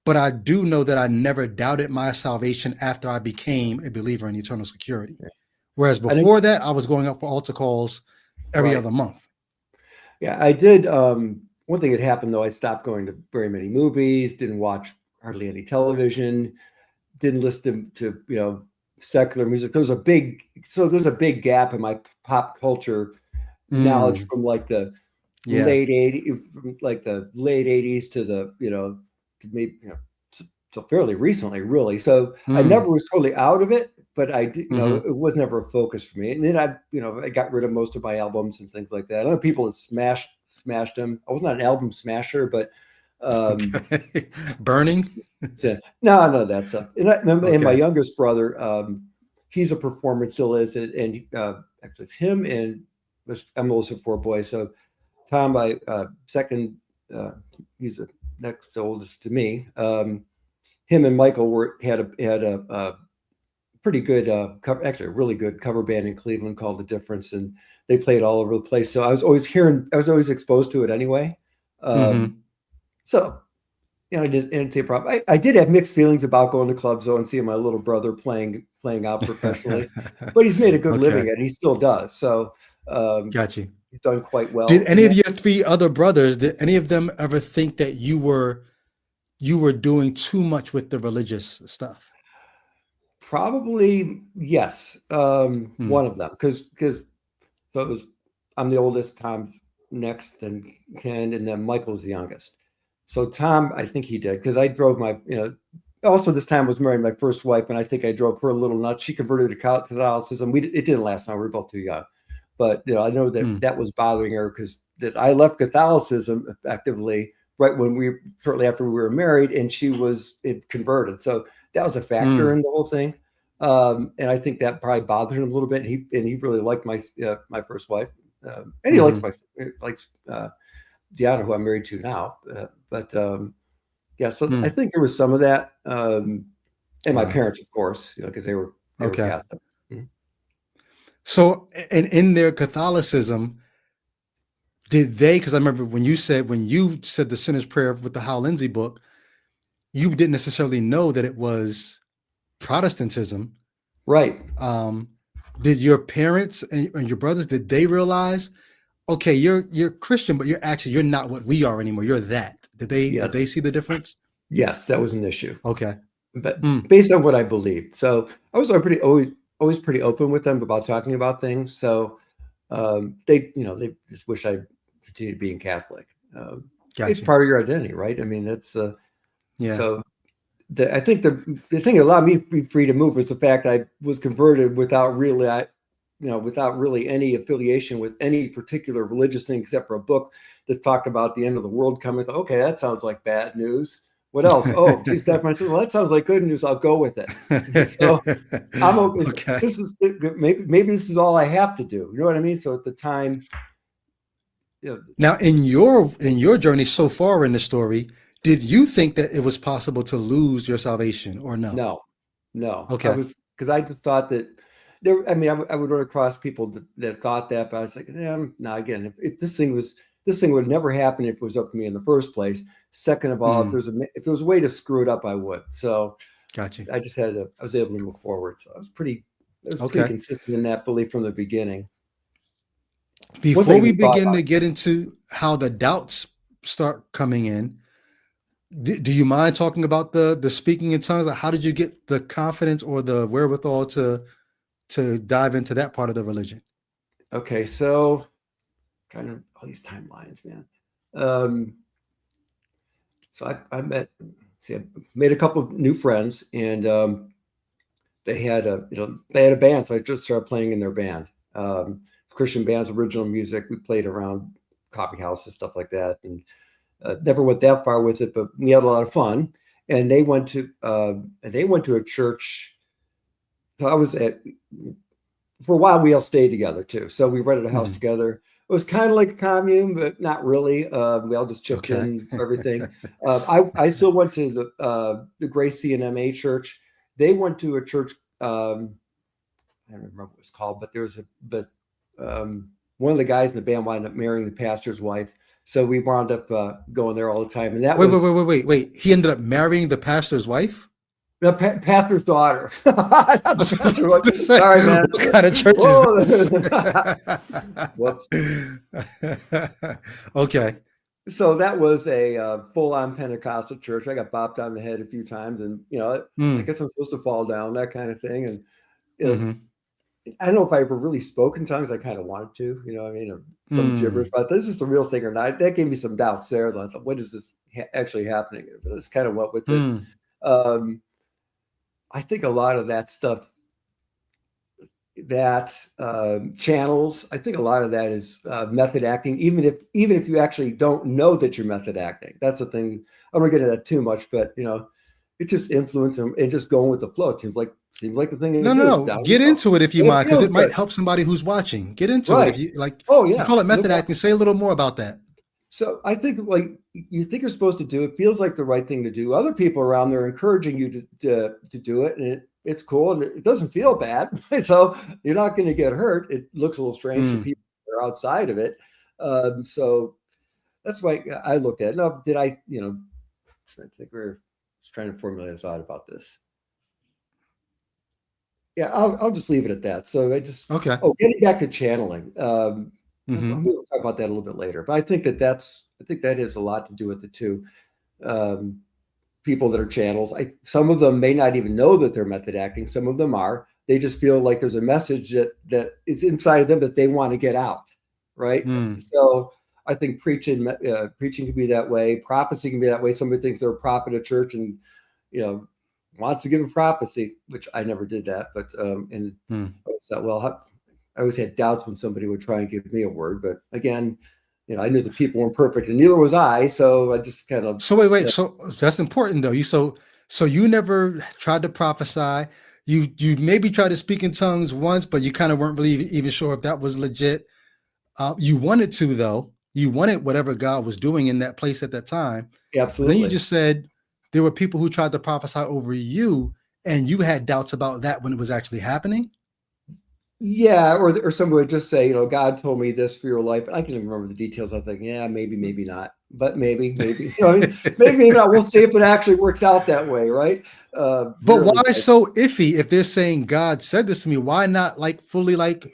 but I do know that I never doubted my salvation after I became a believer in eternal security. Yeah. Whereas I think, before that, I was going up for altar calls every right. other month. Yeah, I did. One thing that happened though, I stopped going to very many movies, didn't watch hardly any television, didn't listen to, secular music. There's a big gap in my pop culture knowledge Mm, from like the yeah. late 80s, from like the late 80s to the, to maybe, so fairly recently, really. So I never Mm, was totally out of it, but I did, hmm it was never a focus for me. And then I got rid of most of my albums and things like that. I know people that smashed them. I was not an album smasher, but Okay. Burning. so, no, no, that stuff. And my Okay. youngest brother, he's a performer, still is, and actually it's him and I'm the oldest of four boys. So Tom, my second, he's the next oldest to me. Him and Michael had a pretty good cover, actually a really good cover band in Cleveland called The Difference, and they played all over the place. So I was always exposed to it anyway. Hmm So I didn't see a problem. I did have mixed feelings about going to clubs though and seeing my little brother playing out professionally, but he's made a good living Okay. at it. He still does. So Got you. he's done quite Did well in any of that. your three other brothers, did any of them ever think that you were doing too much with the religious stuff? Probably yes. Mm, One of them, because so it was I'm the oldest, Tom's next, and Ken, and then Michael's the youngest. So Tom, I think he did because I drove also this time I was married to my first wife, and I think I drove her a little nuts. She converted to Catholicism. It didn't last long. We were both too young, but I know that mm, that was bothering her because that I left Catholicism effectively right when shortly after we were married, and it converted. So that was a factor mm, in the whole thing. And I think that probably bothered him a little bit. And he really liked my first wife, and he hmm likes Deanna, who I'm married to now. But yeah, so I mm. think there was some of that, and my Wow. parents, of course, because they were Okay. Catholic. Mhm. So, and in their Catholicism, did they? Because I remember when you said the sinner's prayer with the Hal Lindsey book, you didn't necessarily know that it was Protestantism. Right. Um, did your parents and your brothers, did they realize, okay, you're Christian, but you're not what we are anymore. You're that. Did Yeah. they see the difference? Yes, that was an issue, Okay. but Mm, based on what I believed. So I was always pretty open with them about talking about things. So they just wish I continued being Catholic. It's gotcha. part of your identity, right? I mean, that's the Yeah. so I think the thing that allowed me to be free to move was the fact I was converted without really any affiliation with any particular religious thing except for a book that talked about the end of the world coming. Okay, that sounds like bad news. What else? Oh, geez, Steph, I said, well, that sounds like good news. I'll go with it. So I'm okay. Okay. This is maybe this is all I have to do. You know what I mean? So at the time, you know, Now, in your journey so far in the story, did you think that it was possible to lose your salvation or no? no, no. I Okay. was because I just thought that there. I mean, I would run across people that thought that, but I was like, no. Again, if this thing would never happen if it was up to me in the first place. Second of all, Mm, if there was a way to screw it up, I would. So got you. I was able to move forward. So I was pretty Okay. consistent in that belief from the beginning. Once I Before we even thought begin about to get into how the doubts start coming in, do you mind talking about the speaking in tongues? Like how did you get the confidence or the wherewithal to dive into that part of the religion? it. Okay, so kind of all these timelines, man. Um, so I I made a couple of new friends, and they had a band, so I just started playing in their band. Christian bands, original music. We played around coffee houses, stuff like that, and never went that far with it, but we had a lot of fun. And they went to a church. So I was at for a while. We all stayed together too. So we rented a house Mhm. together. It was kind of like a commune, but not really. We all just chipped Okay. in for everything. I still went to the Grace CNMA church. They went to a church. I don't remember what it was called, but one of the guys in the band wound up marrying the pastor's wife. So we wound up going there all the time. And that Wait, was wait. He ended up marrying the pastor's wife? the pastor's daughter. Not I the was pastor's about to wife. say, Sorry, man. what kind of church is this? Whoops. Okay. So that was a full-on Pentecostal church. I got bopped on the head a few times, and I Mm, guess I'm supposed to fall down, that kind of thing. And you know, hmm I don't know if I ever really spoke in tongues. I kind of wanted to, I mean, or some gibberish, mm, but this is the real thing or not. That gave me some doubts there. Like, what is this actually happening? But it's kind of went with it. mm, Um, I think a lot of that stuff, that channels, I think a lot of that is method acting. Even if you actually don't know that you're method acting, that's the thing. I don't get into that too much, but it's just influence and just going with the flow. It seems like the thing to do. No. Down you Get go. into it if you And it mind, because feels it might good. help somebody who's watching. Get into it if Right. you like. Oh You yeah. call it No method acting. Say a little more about that. So I think like you think you're supposed to do it, feels like the right thing to do. Other people around there encouraging you to do it, and it's cool and it doesn't feel bad. So you're not going to get hurt. It looks a little strange to Mm. people that are outside of it. So that's why I looked at it. Now, did I, I think we're just trying to formulate a thought about this. Yeah, I'll just leave it at that. So Okay. getting back to channeling. Mm-hmm. We'll talk about that a little bit later, but I think that has a lot to do with it too. Um, People that are channels, some of them may not even know that they're method acting. Some of them are. They just feel like there's a message that is inside of them that they want to get out, right? Mm. So I think preaching can be that way. Prophecy can be that way. Somebody thinks they're a prophet at church and wants to give a prophecy, which I never did that, but and Mm. I thought, well, I always had doubts when somebody would try and give me a word, but again, I knew the people weren't perfect, and neither was I. So I just kind of So wait. So that's important though. So you never tried to prophesy. You maybe tried to speak in tongues once, but you kind of weren't really even sure if that was legit. You wanted to though. You wanted whatever God was doing in that place at that time. But then you absolutely. just said there were people who tried to prophesy over you, and you had doubts about that when it was actually happening. Yeah, or somebody would just say, God told me this for your life. I can't even remember the details. I think, yeah, maybe not, but maybe. Maybe not. We'll see if it actually works out that way, right? But Really, why so iffy if they're saying God said this to me? Why not like fully like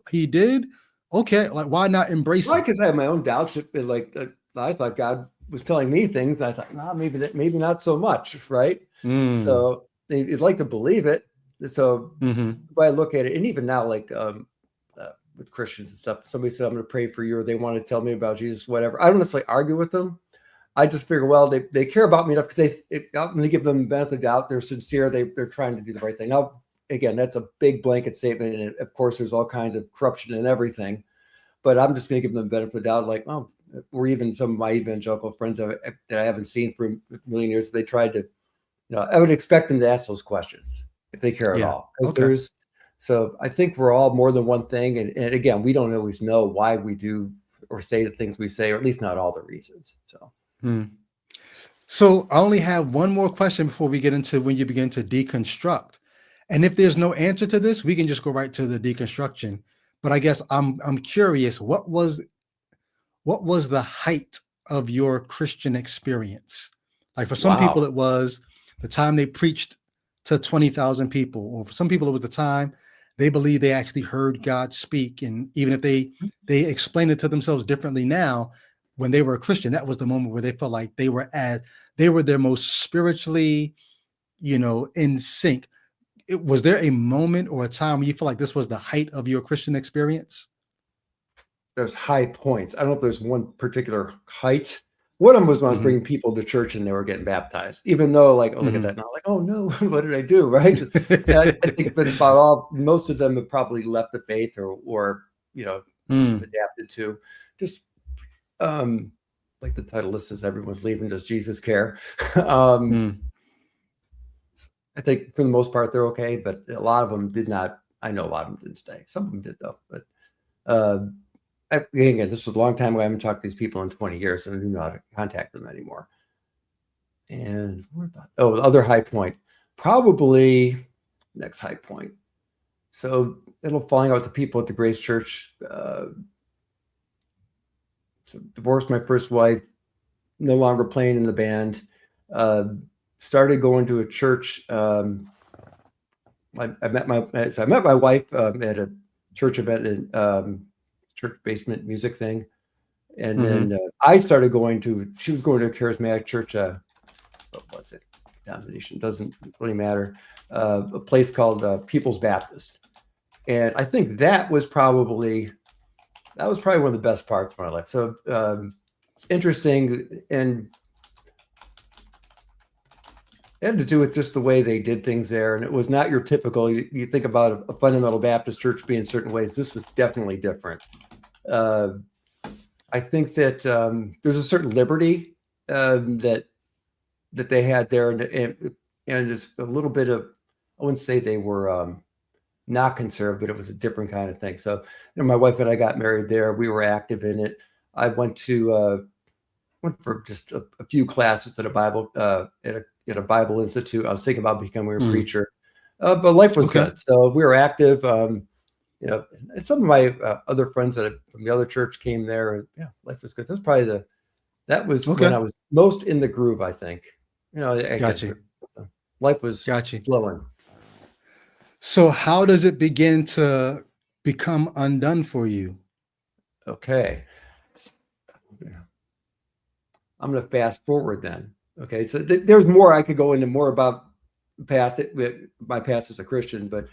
he did? Okay, like why not embrace right? it? Because I have my own doubts. I thought God was telling me things, and I thought, nah, maybe not so much, right? Mm, So they'd like to believe it. So hmm the way I look at it, and even now, like with Christians and stuff, somebody said, I'm going to pray for you, or they want to tell me about Jesus, whatever. I don't necessarily argue with them. I just figure, well, they care about me enough because I'm going to give them the benefit of the doubt. They're sincere. They're trying to do the right thing. Now, again, that's a big blanket statement. And of course, there's all kinds of corruption and everything. But I'm just going to give them the benefit of the doubt. Like, oh, or even some of my evangelical friends that I haven't seen for a million years, they tried to, I would expect them to ask those questions if they care at Yeah. all. Because Okay. so I think we're all more than one thing. And again, we don't always know why we do or say the things we say, or at least not all the reasons. So. Hmm. So I only have one more question before we get into when you begin to deconstruct. And if there's no answer to this, we can just go right to the deconstruction. But I guess I'm curious, what was the height of your Christian experience? Like for some people, Wow. it was the time they preached to 20,000 people, or for some people, it was the time they believe they actually heard God speak. And even if they explain it to themselves differently now, when they were a Christian, that was the moment where they felt like they were their most spiritually, in sync. Was there a moment or a time when you feel like this was the height of your Christian experience? There's high points. I don't know if there's one particular height. One of them was when I was Hmm bringing people to church and they were getting baptized. Even though, like, oh, look at hmm that now, like, oh no, what did I do, right? And I think that's about all. Most of them have probably left the faith or mm, adapted to. Just like the title list says, everyone's leaving. Does Jesus care? um, mm, I think for the most part they're okay, but a lot of them did not. I know a lot of them didn't stay. Some of them did though, but. Uh, Again, this was a long time ago. I haven't talked to these people in 20 years, and I do not contact them anymore. And the other high point, probably next high point. So it'll falling out with the people at the Grace Church divorced my first wife, no longer playing in the band. Started going to a church. I met my wife at a church event in church basement music thing, and then I started going to. She was going to a charismatic church. What was it? Denomination doesn't really matter. A place called People's Baptist, and I think that was probably one of the best parts of my life. So it's interesting, and it had to do with just the way they did things there. And it was not your typical, you think about a fundamental Baptist church being certain ways. This was definitely different. I think that there's a certain liberty that they had there. And just a little bit of, I wouldn't say they were not conservative, but it was a different kind of thing. So my wife and I got married there. We were active in it. I went for just a few classes at a Bible at a Bible Institute. I was thinking about becoming a preacher, but life was good. So we were active. And some of my other friends from the other church came there, and life was good. That was probably when I was most in the groove, I think. Gotcha. Life was flowing. So how does it begin to become undone for you? Okay. I'm going to fast forward then. Okay. So there's more I could go into more about my past as a Christian, but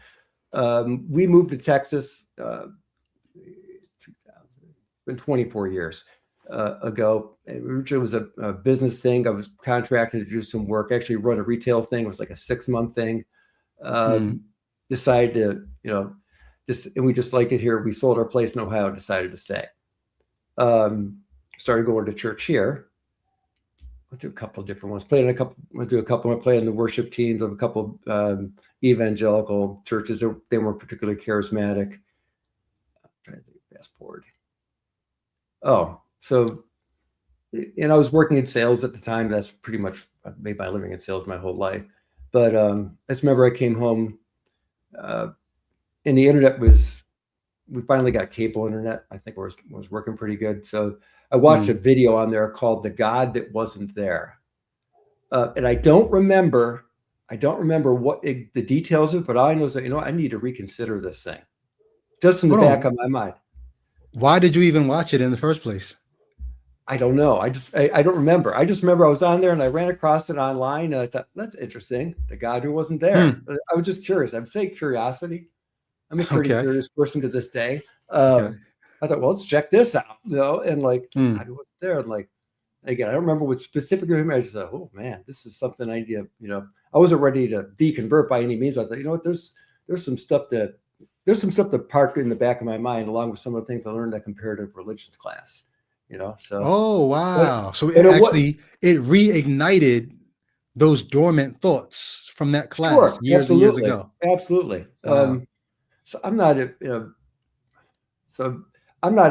we moved to Texas 2000, been 24 years ago. It was a business thing. I was contracted to do some work, actually run a retail thing. It was like a 6-month thing. Decided to, and we just liked it here. We sold our place in Ohio, decided to stay. Started going to church here. Went to a couple of different ones. Played in the worship teams of a couple of evangelical churches. They weren't particularly charismatic. I'm trying to think, fast forward. Oh, so, and I was working in sales at the time. That's pretty much, I made my living in sales my whole life. But I just remember I came home, and the internet we finally got cable internet. I think it was working pretty good. So I watched a video on there called "The God That Wasn't There," and I don't remember what the details of it, but all I know is that I need to reconsider this thing, just in the back of my mind. Why did you even watch it in the first place? I don't know. I don't remember. I just remember I was on there and I ran across it online, and I thought, that's interesting. The God who wasn't there. I was just curious. I would say curiosity. I'm a pretty curious person to this day. I thought, well, let's check this out, and like, God who wasn't there. And like, again, I don't remember what specifically. I just thought, oh man, this is something I need to, I wasn't ready to deconvert by any means. I thought, what, there's some stuff that parked in the back of my mind, along with some of the things I learned at comparative religions class. So. Oh wow! So it reignited those dormant thoughts from that class years and years ago. Absolutely. Wow. So I'm not a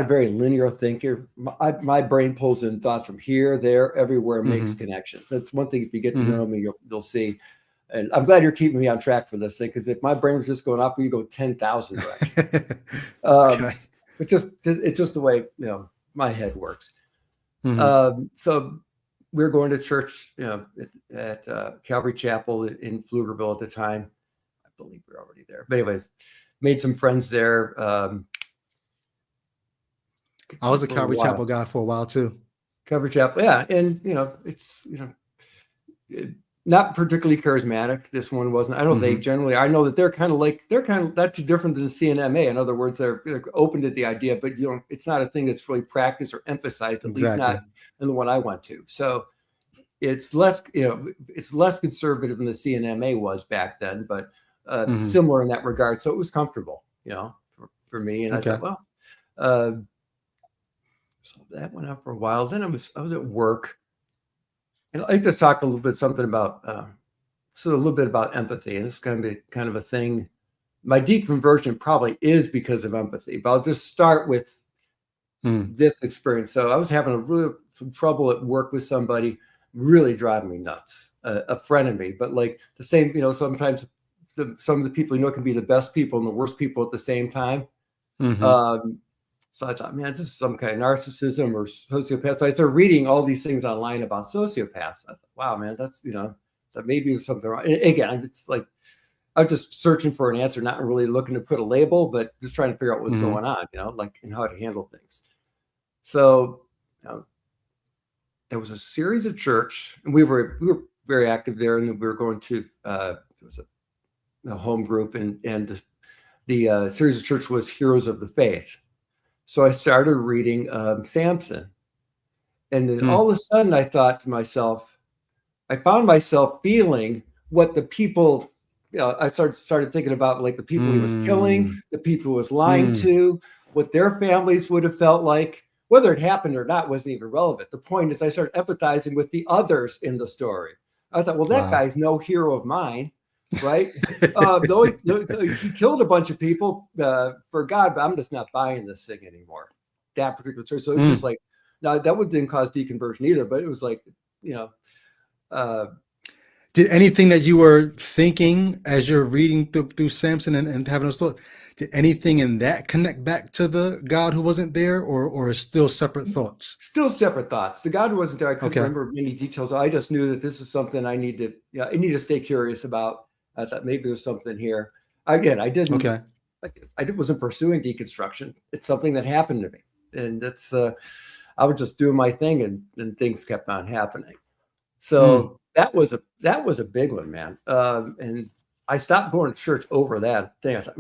very linear thinker. My brain pulls in thoughts from here, there, everywhere, makes connections. That's one thing. If you get to know me, you'll see. And I'm glad you're keeping me on track for this thing, because if my brain was just going up, you go 10,000 directions. It's just the way my head works. So we were going to church, at Calvary Chapel in Pflugerville at the time. I believe we were already there. But anyways, made some friends there. I was a Calvary Chapel guy for a while too. Calvary Chapel, yeah, and it's not particularly charismatic. This one wasn't. I know they generally. I know that they're kind of not too different than CNMA. In other words, they're open to the idea, but it's not a thing that's really practiced or emphasized. At least not in the one I went to. So it's less, it's less conservative than the CNMA was back then, but similar in that regard. So it was comfortable, for me. And I thought, well, so that went on for a while. Then I was at work. And I just talked a little bit about empathy, and this is going to be kind of a thing. My deconversion probably is because of empathy, but I'll just start with this experience. So I was having some trouble at work with somebody, really driving me nuts. A friend of me, but like the same, sometimes some of the people can be the best people and the worst people at the same time. So I thought, man, this is some kind of narcissism or sociopath. So I started reading all these things online about sociopaths. I thought, wow, man, that's, that maybe there's something wrong. And again, it's like, I was just searching for an answer, not really looking to put a label, but just trying to figure out what's going on, like, and how to handle things. So, there was a series of church, and we were very active there, and we were going to, it was a home group, and the series of church was Heroes of the Faith. So I started reading Samson, and then all of a sudden I thought to myself, I found myself feeling what the people, I started thinking about, like, the people he was killing, the people he was lying to, what their families would have felt like. Whether it happened or not wasn't even relevant. The point is I started empathizing with the others in the story. I thought, well, that guy's no hero of mine, right? Though he killed a bunch of people for God, but I'm just not buying this thing anymore. That particular story. So it was just like, now that didn't cause deconversion either, but it was like, did anything that you were thinking as you're reading through Samson and having those thoughts, did anything in that connect back to the God who wasn't there, or still separate thoughts? Still separate thoughts. The God who wasn't there, I couldn't remember many details. I just knew that this is something I need to stay curious about. I thought maybe there's something here. Again, I didn't. Okay. I wasn't pursuing deconstruction. It's something that happened to me, and that's I was just doing my thing, and things kept on happening. So that was a big one, man. And I stopped going to church over that thing. I thought,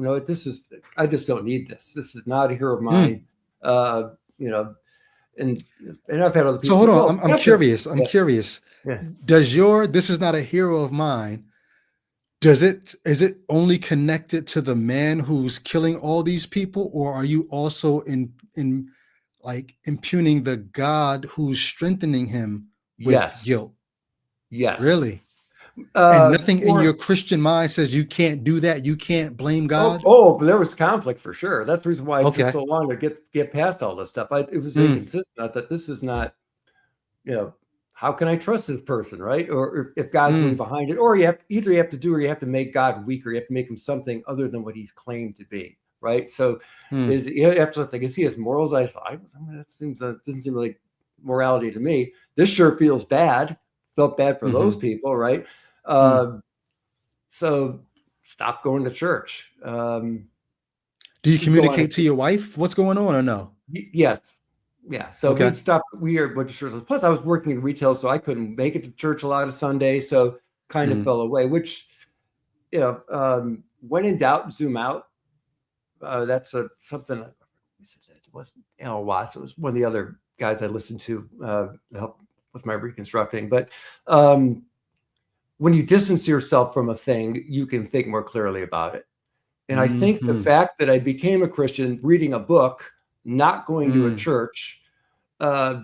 I just don't need this. This is not a hero of mine. And I've had other people. So hold on, I'm curious. I'm curious. Yeah. This is not a hero of mine. Is it only connected to the man who's killing all these people, or are you also in like impugning the God who's strengthening him with guilt? Yes. Really? And nothing in your Christian mind says you can't do that. You can't blame God. But there was conflict for sure. That's the reason why it took so long to get past all this stuff. It was inconsistent. I thought, this is not, how can I trust this person, right? Or if God's really behind it, or you have to make God weaker. You have to make him something other than what he's claimed to be, right? So you have to think, is he has morals? That doesn't seem like morality to me. This sure feels bad. Felt bad for those people, right? So stop going to church. Do you communicate to your wife what's going on, or no? Yes. Yeah. So we stopped. We are a bunch of churches. Plus, I was working in retail, so I couldn't make it to church a lot of Sundays. So kind of fell away. Which, when in doubt, zoom out. That's something. It wasn't Watts. It was one of the other guys I listened to help with my reconstructing. But when you distance yourself from a thing, you can think more clearly about it. And I think the fact that I became a Christian, reading a book, not going to a church,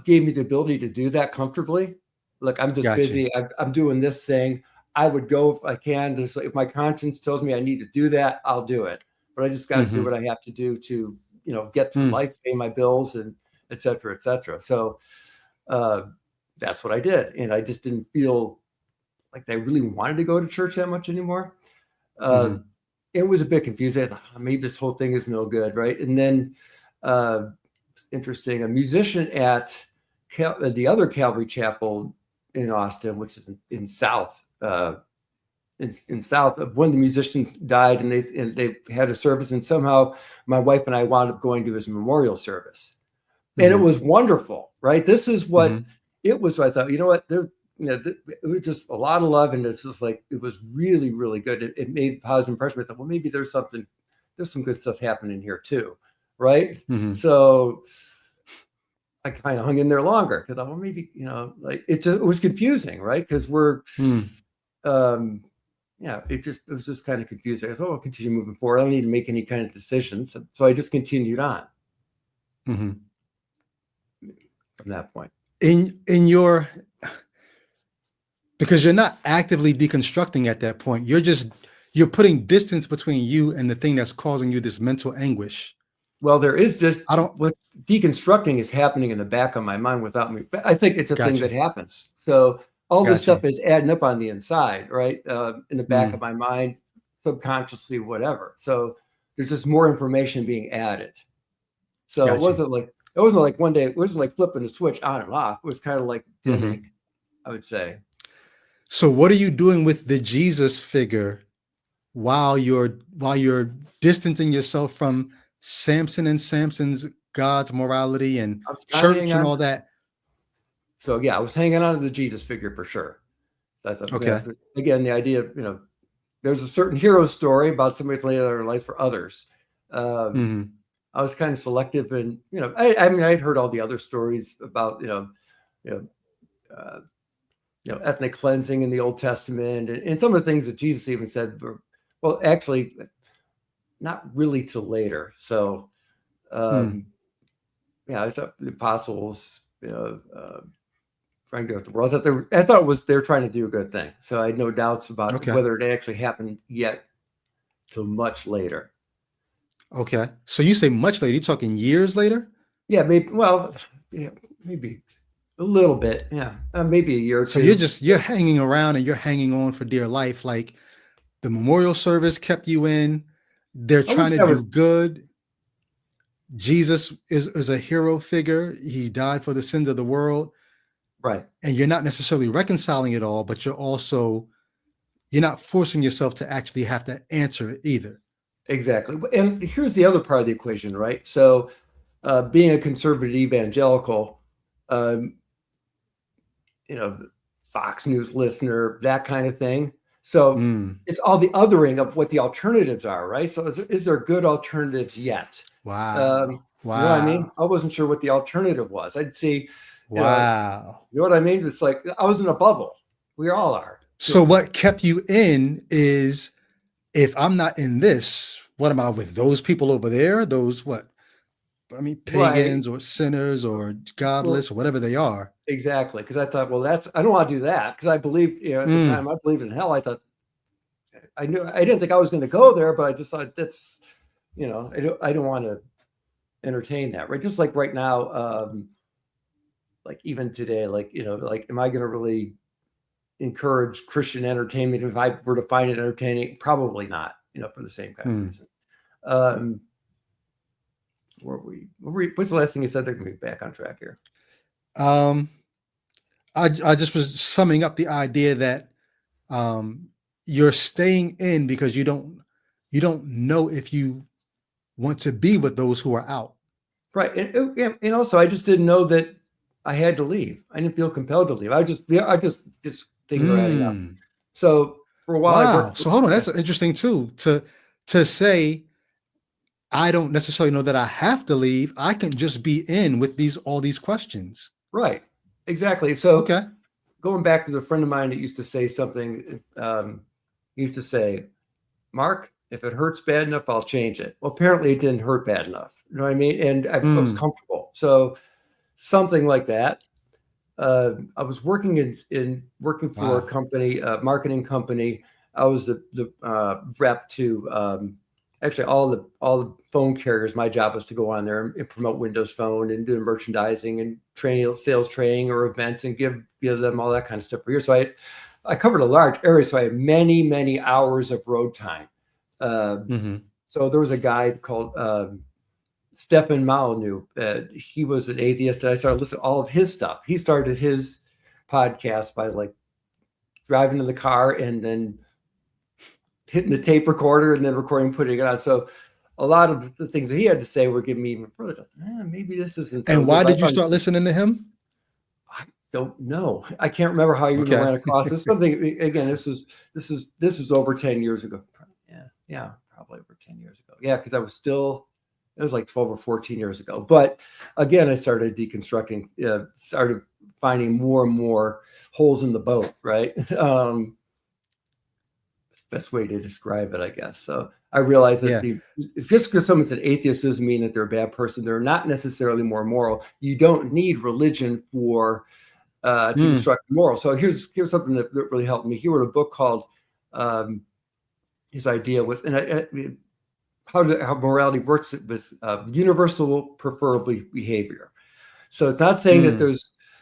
gave me the ability to do that comfortably. Like, I'm just busy. I'm doing this thing. I would go if I can. If my conscience tells me I need to do that, I'll do it. But I just got to do what I have to do to, get through life, pay my bills, and et cetera, et cetera. So that's what I did. And I just didn't feel like I really wanted to go to church that much anymore. It was a bit confusing. I thought, maybe this whole thing is no good, right? And then it's interesting, a musician at the other Calvary Chapel in Austin, which is in South, in South, one of the musicians died, and they had a service, and somehow my wife and I wound up going to his memorial service, and it was wonderful, right? This is what it was. I thought, it was just a lot of love, and it's just like, it was really, really good. It made a positive impression. I thought, well, maybe there's some good stuff happening here too, right? So I kind of hung in there longer because I thought, well, maybe, it was confusing, right? Because we're, it was just kind of confusing. I thought, I'll continue moving forward. I don't need to make any kind of decisions. So I just continued on from that point. Because you're not actively deconstructing at that point. You're putting distance between you and the thing that's causing you this mental anguish. Well, there is this. What deconstructing is happening in the back of my mind without me. I think it's a thing that happens. So all this stuff is adding up on the inside, right? In the back of my mind, subconsciously, whatever. So there's just more information being added. So Got you. it wasn't like one day, it wasn't like flipping a switch on and off. It was kind of like Hmm. dimming, I would say. So what are you doing with the Jesus figure while you're distancing yourself from Samson and Samson's God's morality and I was kind of church hanging and on. all that? So yeah, I was hanging on to the Jesus figure for sure. I thought, yeah, Okay. again, the idea of, there's a certain hero story about somebody's laying down their life for others. Um, Hmm. I was kind of selective, and I mean, I'd heard all the other stories about you know, uh, ethnic cleansing in the Old Testament, and some of the things that Jesus even said were, well, actually, not really till later. So, Mm. um, yeah, I thought the apostles, trying to go with the world. I thought it was they're trying to do a good thing. So I had no doubts about Okay. whether it actually happened yet till much later. Okay. So you say much later, you're talking years later? Yeah, maybe. Well, yeah, maybe a little bit. Yeah, maybe a year or So you're two. just you're hanging around and you're hanging on for dear life. Like the memorial service kept you in. They're I would trying say to I do was good. Jesus is a hero figure. He died for the sins of the world. right. And you're not necessarily reconciling it all, but you're not forcing yourself to actually have to answer it either. Exactly. And here's the other part of the equation, right? So, being a conservative evangelical, um, Fox News listener, that kind of thing. So Mm. it's all the othering of what the alternatives are, right? So is there good alternatives yet? Wow. You know what I mean? Wow. I wasn't sure what the alternative was. I'd see, you know, Wow. you know what I mean? It's like I was in a bubble. We all are. So what kept you in is, if I'm not in this, what am I with those people over there? Those what? I mean, Right. pagans or sinners or Well, godless or whatever they are. exactly. Because I thought, well, I don't want to do that. Because I believed, at the Mm. time, I believed in hell. I didn't think I was going to go there, but I just thought that's, I don't want to entertain that, right? Just like right now, like even today, like, like, am I going to really encourage Christian entertainment if I were to find it entertaining? Probably not, for the same kind of Mm. reason. What's the last thing you said? They're going to be back on track here. Um, I just was summing up the idea that um, you're staying in because you don't know if you want to be with those who are out. Right. And also I just didn't know that I had to leave. I didn't feel compelled to leave. I just things are adding up. Mm. So for a while I Wow. worked So hold on, yeah, that's interesting too. To say I don't necessarily know that I have to leave. I can just be in with all these questions. right. Exactly. So Okay. going back to the friend of mine that used to say something, he used to say, Mark, if it hurts bad enough, I'll change it. Well, apparently it didn't hurt bad enough. You know what I mean? And I was Mm. comfortable. So something like that. I was working in working for a Wow. company, a marketing company. I was the rep to actually all the phone carriers. My job was to go on there and promote Windows Phone and do merchandising and training, sales training or events, and give them all that kind of stuff per year. So I covered a large area, so I had many hours of road time. Hmm. So there was a guy called Stefan Molyneux. He was an atheist, and I started listening to all of his stuff. He started his podcast by like driving in the car and then hitting the tape recorder and then recording, putting it on. So a lot of the things that he had to say were giving me even further. Maybe this isn't so And good. why But did you start listening to him? I don't know. I can't remember how I even Okay. ran across this. Something again. This was over 10 years ago. Yeah, probably over 10 years ago. Yeah, because it was like 12 or 14 years ago. But again, I started deconstructing, started finding more and more holes in the boat, right? Best way to describe it, I guess. So I realized that Yeah. just because someone's an atheist doesn't mean that they're a bad person. They're not necessarily more moral. You don't need religion for to Mm. construct moral. So here's something that really helped me. He wrote a book called his idea was, and how morality works. It was universal preferable behavior. So it's not saying that Mm.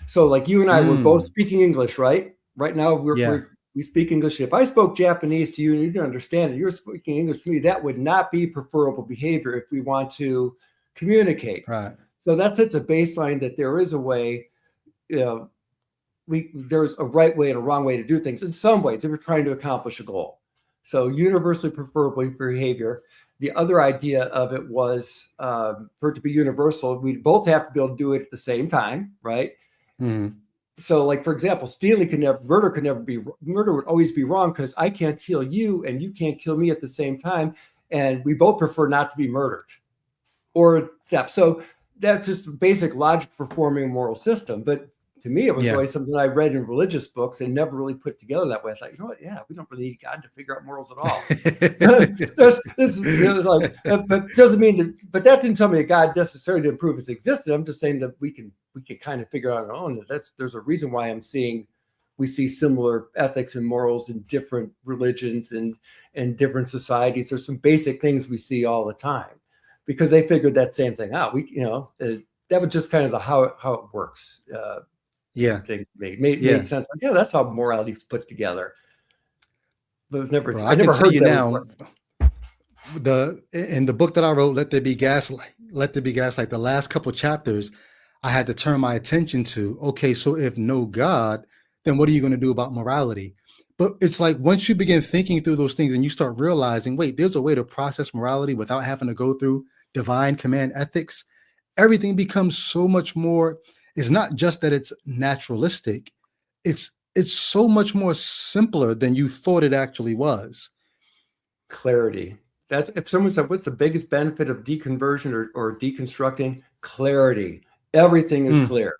so like you and I were both Mm. speaking English, right? Right now Yeah. we speak English. If I spoke Japanese to you and you didn't understand it, you're speaking English to me, that would not be preferable behavior if we want to communicate. Right. So that sets a baseline that there is a way, you know, there's a right way and a wrong way to do things in some ways if we're trying to accomplish a goal. So universally preferable behavior. The other idea of it was for it to be universal, we both have to be able to do it at the same time, right? Mm. So, like for example, murder would always be wrong because I can't kill you and you can't kill me at the same time, and we both prefer not to be murdered or theft. So that's just basic logic for forming a moral system. But to me, it was always something I read in religious books and never really put together that way. I thought, you know what? Yeah, we don't really need God to figure out morals at all. This is, you know, like, but doesn't mean that. But that didn't tell me that God necessarily didn't prove his existence. I'm just saying that we can kind of figure out on our own that there's a reason why we see similar ethics and morals in different religions and different societies. There's some basic things we see all the time because they figured that same thing out. That was just kind of how it works. Thing made sense. Like, yeah, that's how morality is put together. But it was never. Bro, I never heard you that now. In the book that I wrote, Let There Be Gaslight. The last couple chapters, I had to turn my attention to. Okay, so if no God, then what are you going to do about morality? But it's like once you begin thinking through those things and you start realizing, wait, there's a way to process morality without having to go through divine command ethics. Everything becomes so much more. It's not just that it's naturalistic. It's so much more simpler than you thought it actually was. Clarity. That's if someone said, what's the biggest benefit of deconversion or deconstructing? Clarity. Everything is clear.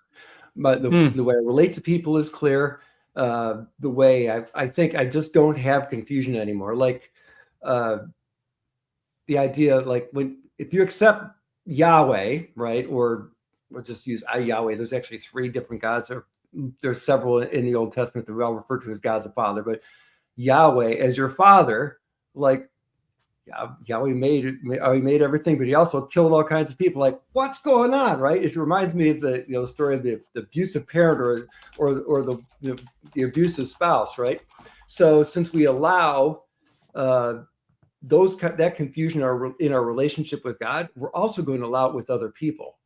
But the way I relate to people is clear. The way I think I just don't have confusion anymore. Like the idea, like if you accept Yahweh, right, or we'll just use Yahweh. There's actually 3 different gods. There's several in the Old Testament that we all refer to as God the Father, but Yahweh as your father, like Yahweh made everything, but he also killed all kinds of people. Like, what's going on, right? It reminds me of the story of the abusive parent or the abusive spouse, right? So since we allow that confusion in our relationship with God, we're also going to allow it with other people.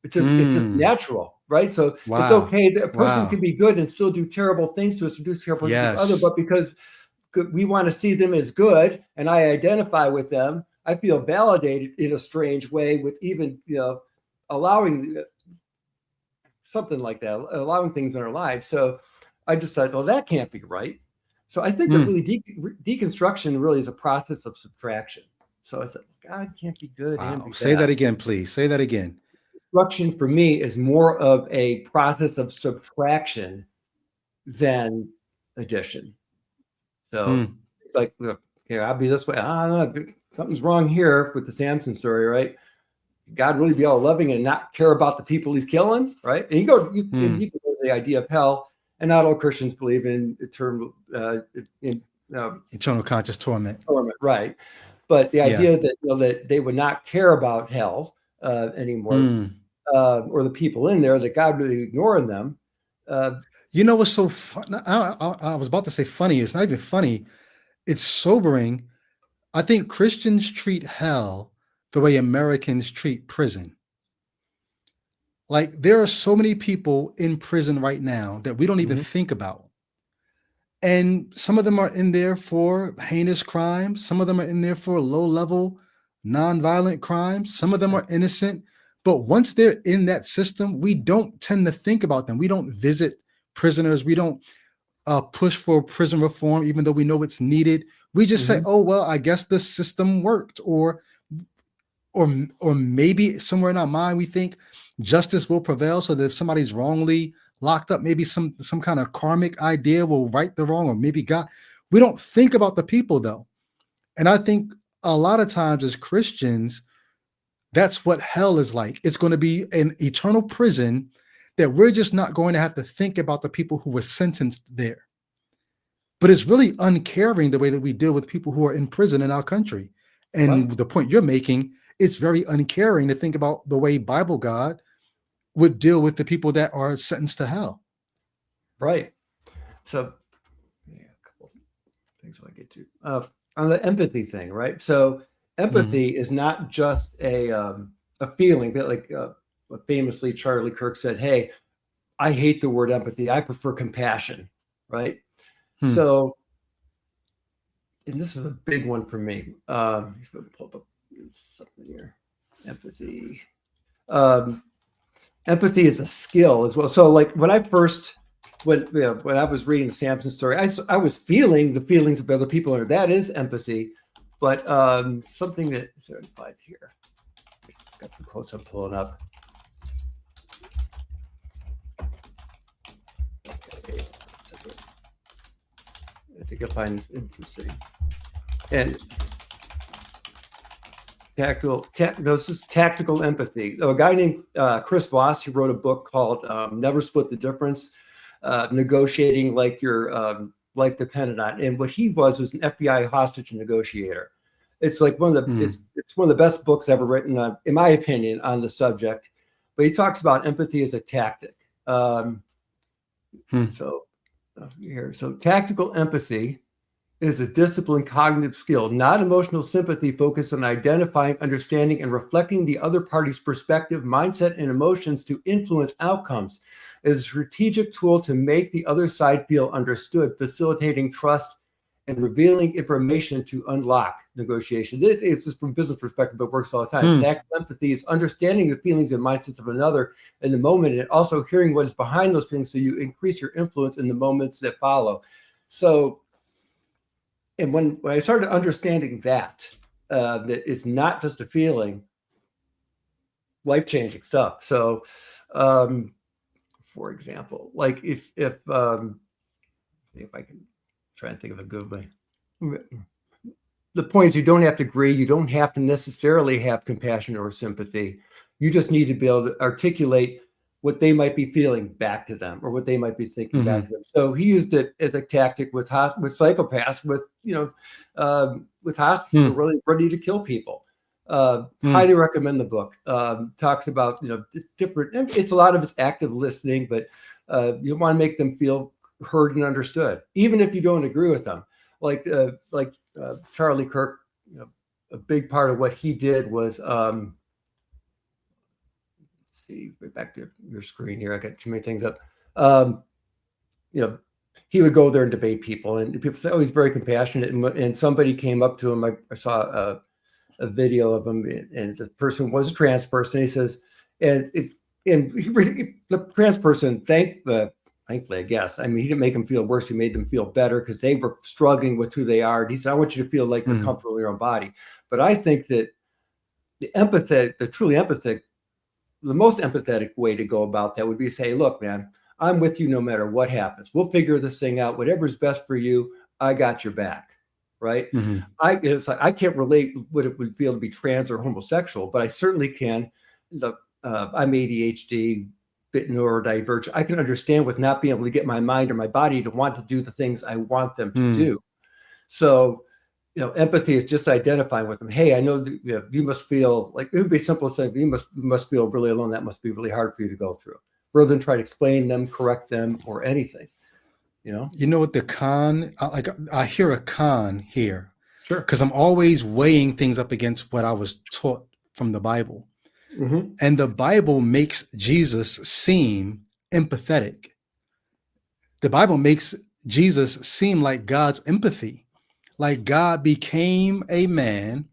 It's just natural, right? So it's okay that a person can be good and still do terrible things to us, or do terrible things to others, but because we want to see them as good and I identify with them, I feel validated in a strange way with even, allowing something like that, allowing things in our lives. So I just thought, well, that can't be right. So I think that really deconstruction really is a process of subtraction. So I said, God can't be good. And be Say that again, please. Say that again. Deconstruction for me is more of a process of subtraction than addition. So like, I'll be this way. I don't know, something's wrong here with the Samson story, right? God really be all loving and not care about the people he's killing, right? And you can go to the idea of hell, and not all Christians believe in eternal conscious torment. Right? But the idea that that they would not care about hell anymore, or the people in there, that God would be ignoring them. What's so fun? I was about to say funny. It's not even funny. It's sobering. I think Christians treat hell the way Americans treat prison. Like, there are so many people in prison right now that we don't even think about. And some of them are in there for heinous crimes. Some of them are in there for low-level, non-violent crimes. Some of them are innocent. But once they're in that system, we don't tend to think about them. We don't visit prisoners. We don't push for prison reform, even though we know it's needed. We just say, oh, well, I guess the system worked. Or maybe somewhere in our mind, we think justice will prevail, so that if somebody's wrongly locked up, maybe some kind of karmic idea will right the wrong, or maybe God. We don't think about the people, though. And I think a lot of times as Christians, that's what hell is like. It's going to be an eternal prison that we're just not going to have to think about the people who were sentenced there. But it's really uncaring the way that we deal with people who are in prison in our country. And the point you're making, it's very uncaring to think about the way Bible God would deal with the people that are sentenced to hell. Right. So, a couple of things I get to on the empathy thing, right? So, empathy is not just a a feeling, but like famously Charlie Kirk said, "Hey, I hate the word empathy. I prefer compassion." Right. So, and this is a big one for me. Pull up something here. Empathy. Empathy is a skill as well. So, like when I first, when I was reading the Samson story, I was feeling the feelings of other people, and that is empathy. But something that is implied here. Got some quotes I'm pulling up. Okay. I think I find this interesting. And this is tactical empathy. A guy named Chris Voss, who wrote a book called Never Split the Difference, negotiating like your life depended on. And what he was an FBI hostage negotiator. It's like one of the it's one of the best books ever written on, in my opinion, on the subject. But he talks about empathy as a tactic. So here, so tactical empathy is a disciplined cognitive skill, not emotional sympathy focused on identifying, understanding, and reflecting the other party's perspective, mindset, and emotions to influence outcomes. It is a strategic tool to make the other side feel understood, facilitating trust and revealing information to unlock negotiation. It's just from a business perspective, but it works all the time. Tactical empathy is understanding the feelings and mindsets of another in the moment, and also hearing what is behind those feelings so you increase your influence in the moments that follow. So, and when I started understanding that it's not just a feeling, life-changing stuff. So, for example, like if I can try and think of a good way. The point is, you don't have to agree. You don't have to necessarily have compassion or sympathy. You just need to be able to articulate what they might be feeling back to them, or what they might be thinking back to them. So he used it as a tactic with psychopaths, with hostages who are really ready to kill people. Highly recommend the book. Talks about different. It's a lot of it's active listening, but you want to make them feel heard and understood, even if you don't agree with them. Like Charlie Kirk, a big part of what he did was. See, back to your screen here. I got too many things up. He would go there and debate people, and people say, "Oh, he's very compassionate." And somebody came up to him. I saw a video of him, and the person was a trans person. He says, the trans person thankfully, I guess. I mean, he didn't make them feel worse. He made them feel better because they were struggling with who they are. And he said, "I want you to feel like you're comfortable in your own body." But I think that the most empathetic way to go about that would be to say, "Look, man, I'm with you no matter what happens. We'll figure this thing out. Whatever's best for you, I got your back." Right? It's like, I can't relate what it would feel to be trans or homosexual, but I certainly can. I'm ADHD, bit neurodivergent. I can understand with not being able to get my mind or my body to want to do the things I want them to do. So, empathy is just identifying with them. Hey, I know that, you must feel like, it would be simple to say, you must feel really alone. That must be really hard for you to go through, rather than try to explain them, correct them, or anything. What the con, I hear a con here. Sure. Because I'm always weighing things up against what I was taught from the Bible. And the Bible makes Jesus seem empathetic. The Bible makes Jesus seem like God's empathy. Like God became a man,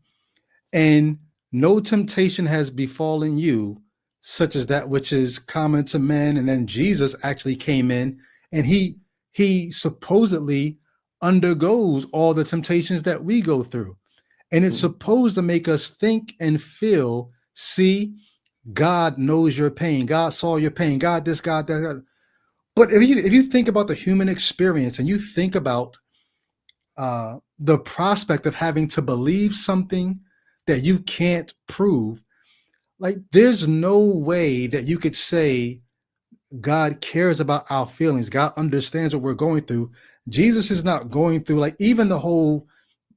and no temptation has befallen you, such as that which is common to men. And then Jesus actually came in, and he supposedly undergoes all the temptations that we go through. And it's supposed to make us think and feel, see, God knows your pain. God saw your pain. God this, God that. But if you think about the human experience, and you think about the prospect of having to believe something that you can't prove, like, there's no way that you could say God cares about our feelings. God understands what we're going through. Jesus is not going through, like, even the whole,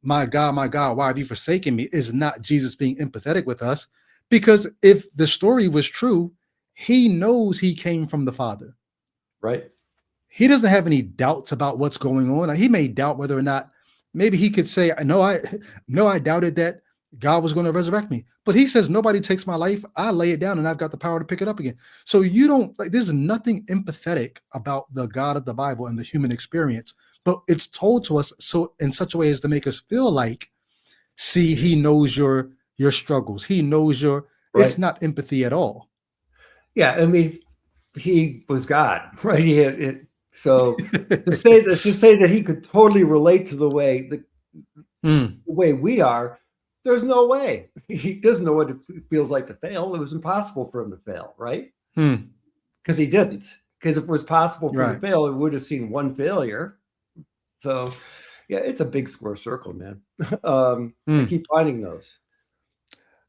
my God, why have you forsaken me, is not Jesus being empathetic with us. Because if the story was true, he knows he came from the Father. Right. He doesn't have any doubts about what's going on. He may doubt whether or not, maybe he could say, no, I doubted that God was going to resurrect me. But he says, nobody takes my life. I lay it down and I've got the power to pick it up again. So you don't like, there's nothing empathetic about the God of the Bible and the human experience, but it's told to us so in such a way as to make us feel like, see, he knows your struggles. He knows your, it's not empathy at all. Yeah. I mean, he was God, right? He had it. So to say that he could totally relate to the way the way we are, there's no way. He doesn't know what it feels like to fail. It was impossible for him to fail, right? Because he didn't. Because if it was possible for him to fail, it would have seen one failure. So, yeah, it's a big square circle, man. I keep finding those.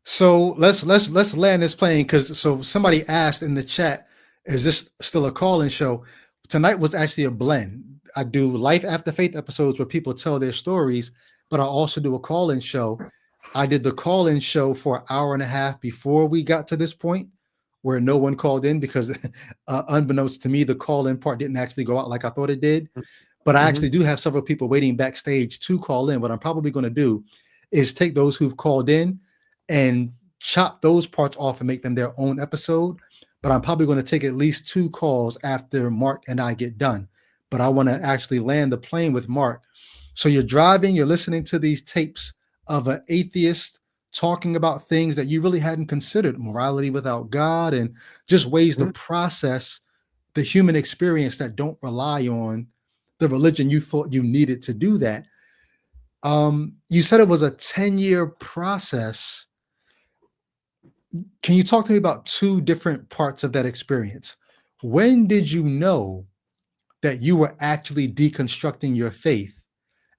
So let's land this plane, because so somebody asked in the chat, is this still a call-in show? Tonight was actually a blend. I do Life After Faith episodes where people tell their stories, but I also do a call-in show. I did the call-in show for an hour and a half before we got to this point where no one called in, because unbeknownst to me, the call-in part didn't actually go out like I thought it did. But I actually do have several people waiting backstage to call in. What I'm probably going to do is take those who've called in and chop those parts off and make them their own episode. But I'm probably going to take at least 2 calls after Mark and I get done. But I want to actually land the plane with Mark. So you're driving, you're listening to these tapes of an atheist talking about things that you really hadn't considered, morality without God, and just ways to process the human experience that don't rely on the religion you thought you needed to do that. You said it was a 10-year process. Can you talk to me about 2 different parts of that experience? When did you know that you were actually deconstructing your faith?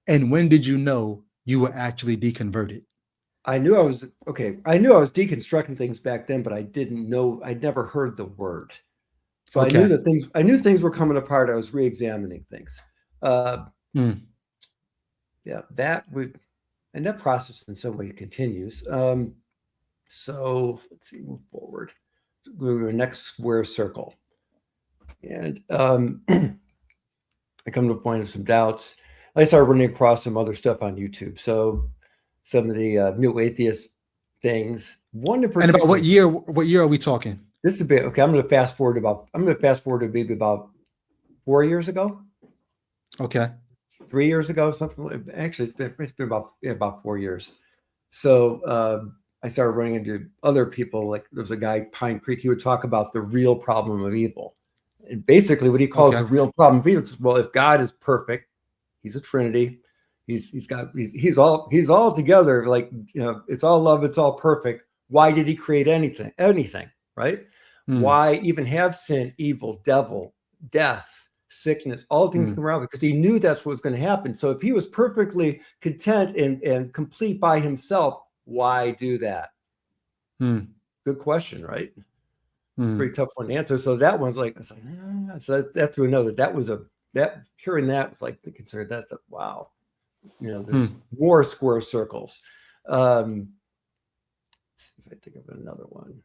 And when did you know you were actually deconverted? I knew I was deconstructing things back then, but I didn't know, I'd never heard the word. So I knew things were coming apart. I was re-examining things. Yeah, and that process in some way continues. So let's see, move forward. Go to the next square circle. And I come to a point of some doubts. I started running across some other stuff on YouTube. So some of the new atheist things. One in particular. And about what year are we talking? This is a bit okay. I'm going to fast forward to maybe about 4 years ago. Okay. 3 years ago, something. Actually, it's been about 4 years. So I started running into other people. Like there was a guy, Pine Creek. He would talk about the real problem of evil, and basically what he calls the real problem of evil is, well, if God is perfect, He's a Trinity. He's all together. Like, you know, it's all love. It's all perfect. Why did He create anything? Right? Why even have sin, evil, devil, death, sickness, all things come around? Because He knew that's what was going to happen. So if He was perfectly content and complete by Himself, why do that? Good question, right? Pretty tough one to answer. So that one's like, so that threw another. Hearing that was like considered that wow, you know, there's more square circles. Let's see if I think of another one.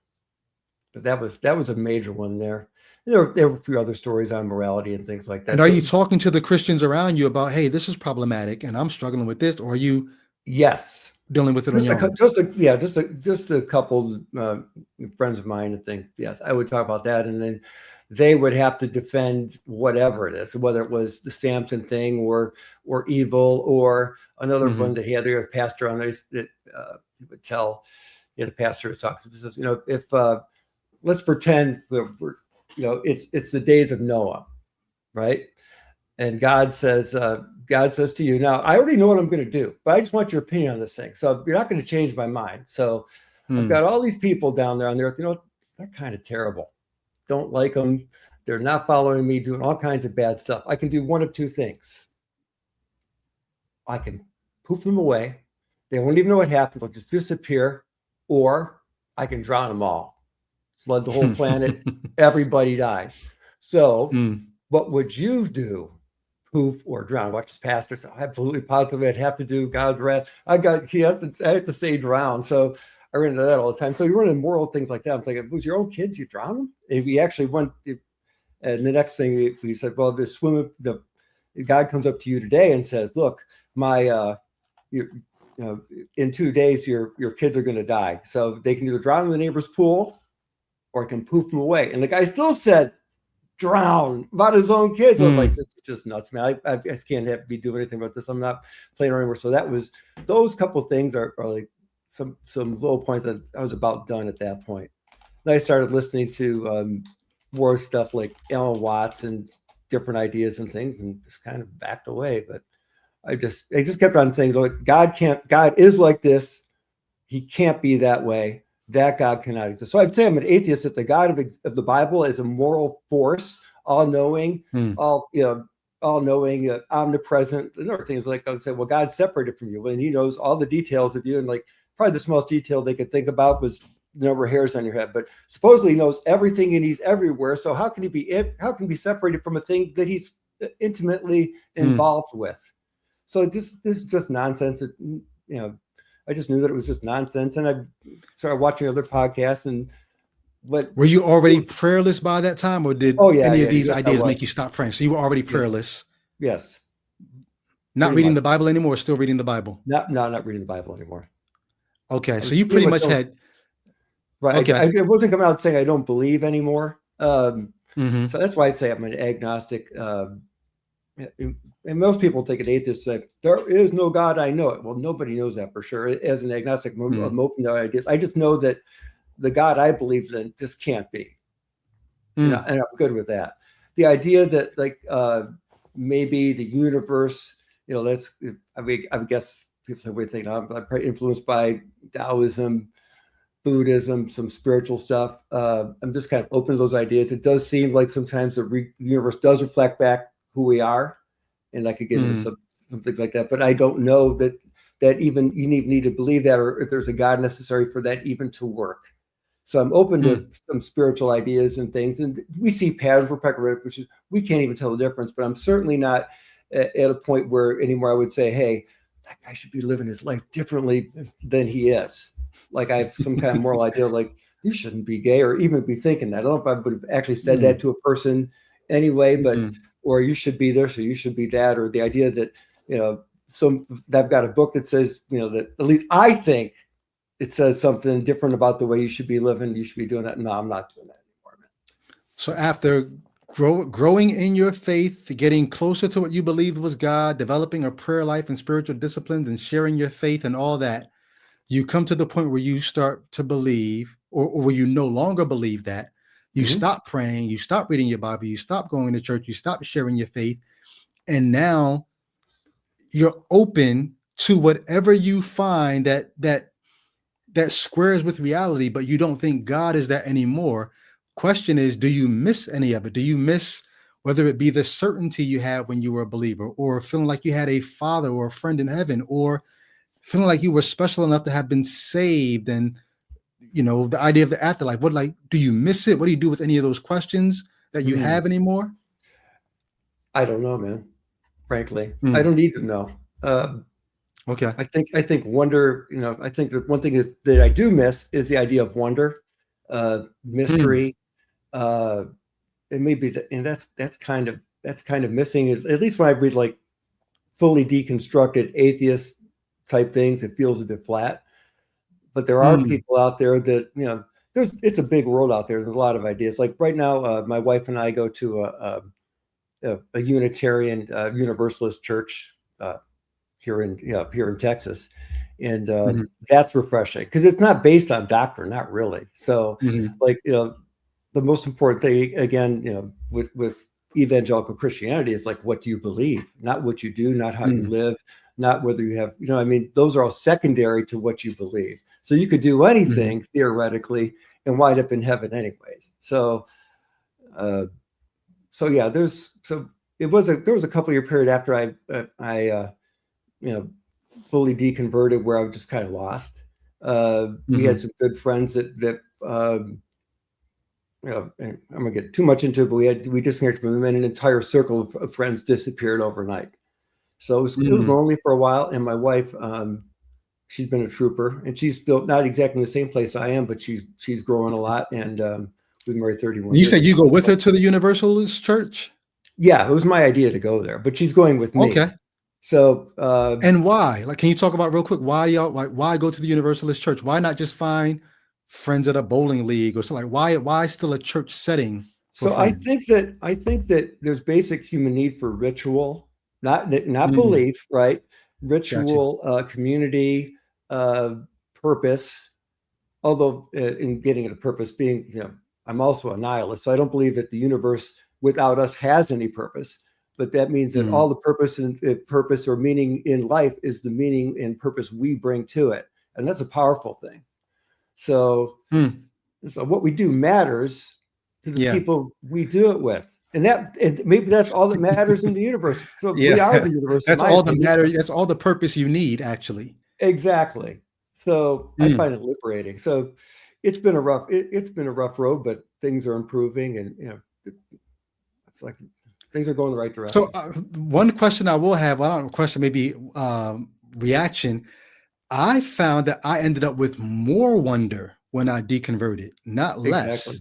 But that was a major one there. There were a few other stories on morality and things like that. And are you talking to the Christians around you about, hey, this is problematic and I'm struggling with this? Or are you dealing with it on your own? Just a couple friends of mine, I think. Yes, I would talk about that. And then they would have to defend whatever it is, whether it was the Samson thing or evil, or another one that he had a pastor on there that he would tell. He had a pastor who was talking. He says, you know, if let's pretend we're it's the days of Noah, right? And God says to you, now I already know what I'm going to do, but I just want your opinion on this thing. So you're not going to change my mind. So I've got all these people down there on the earth. You know, they're kind of terrible. Don't like them. They're not following me, doing all kinds of bad stuff. I can do one of 2 things. I can poof them away. They won't even know what happened. They'll just disappear. Or I can drown them all. Flood the whole planet. Everybody dies. So what would you do? Poof or drown? Watch this pastor say, absolutely positive I'd have to do God's wrath. I have to say drown. So I run into that all the time. So you run into moral things like that. I'm thinking, if it was your own kids, you drown them? If we actually went, and the next thing we said, well, God comes up to you today and says, look, my, in 2 days, your kids are going to die. So they can either drown in the neighbor's pool or it can poof them away. And the guy still said, drown about his own kids. I'm like, this is just nuts, man. I just can't be doing anything about this. I'm not playing around anymore. So those couple of things are like some low points that I was about done at that point. Then I started listening to more stuff like Alan Watts and different ideas and things, and just kind of backed away. But I just kept on thinking, God is like this. He can't be that way. That God cannot exist. So I'd say I'm an atheist that the God of the Bible is a moral force, all-knowing, all-knowing, omnipresent. And other things like I would say, well, God's separated from you, and he knows all the details of you. And like probably the smallest detail they could think about was the number of hairs on your head. But supposedly he knows everything and he's everywhere. So how can he be separated from a thing that he's intimately involved with? So this is just nonsense. I just knew that it was just nonsense, and I started watching other podcasts. And were you already prayerless by that time, or did any of these ideas make you stop praying? So you were already prayerless. Yes. Not reading the Bible anymore, or still reading the Bible? Not reading the Bible anymore. Okay, so you pretty much had. Right. Okay. I wasn't coming out saying I don't believe anymore. So that's why I say I'm an agnostic. And most people think an atheist say, there is no God, I know it. Well, nobody knows that for sure. As an agnostic, I'm open to ideas. I just know that the God I believe in just can't be. And I'm good with that. The idea that like maybe the universe, I guess people say, wait, I'm probably influenced by Taoism, Buddhism, some spiritual stuff. I'm just kind of open to those ideas. It does seem like sometimes the universe does reflect back who we are. And I could get into some things like that, but I don't know that even you need to believe that, or if there's a God necessary for that even to work. So I'm open to some spiritual ideas and things, and we see patterns which is we can't even tell the difference. But I'm certainly not at a point where anymore I would say, hey, that guy should be living his life differently than he is. Like I have some kind of moral idea, like you shouldn't be gay, or even be thinking that. I don't know if I would have actually said that to a person anyway, but. Or you should be there, so you should be that, or the idea that, I've got a book that says, that at least I think it says something different about the way you should be living. You should be doing that. No, I'm not doing that anymore, man. So after growing in your faith, getting closer to what you believed was God, developing a prayer life and spiritual disciplines and sharing your faith and all that, you come to the point where you start to believe, or where you no longer believe that. You stop praying, you stop reading your Bible, you stop going to church, you stop sharing your faith, and now you're open to whatever you find that squares with reality, but you don't think God is that anymore. Question is, do you miss any of it? Do you miss whether it be the certainty you had when you were a believer, or feeling like you had a father or a friend in heaven, or feeling like you were special enough to have been saved, and the idea of the afterlife? Do you miss it? What do you do with any of those questions that you have anymore? I don't know, man. Frankly, I don't need to know. Okay. I think wonder, I think that one thing that I do miss is the idea of wonder, mystery. It may be that, and that's kind of missing, at least when I read like fully deconstructed atheist type things. It feels a bit flat. But there are people out there that, it's a big world out there. There's a lot of ideas. Like right now, my wife and I go to a Unitarian Universalist church here in Texas, and that's refreshing because it's not based on doctrine, not really. So, the most important thing, again, with evangelical Christianity is like, what do you believe? Not what you do, not how you live, not whether you have, those are all secondary to what you believe. So you could do anything theoretically and wind up in heaven anyways. So there was a couple year period after I fully deconverted where I was just kind of lost. We had some good friends that I'm gonna get too much into it, but we disconnected from them, and an entire circle of friends disappeared overnight. So it was lonely for a while. And my wife, she's been a trooper, and she's still not exactly in the same place I am, but she's growing a lot. And we've been married 31 years. You said you go with her to the Universalist church? Yeah, it was my idea to go there, but she's going with me. Okay. So And why? Like, can you talk about real quick why y'all like why go to the Universalist Church? Why not just find friends at a bowling league or something? Like, why still a church setting for so I friends? think that there's basic human need for ritual, not Mm, belief, right? got you. Ritual, community, uh, purpose. Although in getting at a purpose, being I'm also a nihilist, so I don't believe that the universe without us has any purpose. But that means that Mm, all the purpose or meaning in life is the meaning and purpose we bring to it, and that's a powerful thing. So mm, So what we do matters to the yeah. people we do it with. And maybe that's all that matters in the universe. So we Yeah. are the universe, in That's my all the opinion. matter. That's all the purpose you need, actually. Exactly. So I Mm. find it liberating. So it's been a rough road, but things are improving, and it's like things are going the right So direction. one question I will have, well, I don't know, question, maybe reaction. I found that I ended up with more wonder when I deconverted, not Exactly. less. You know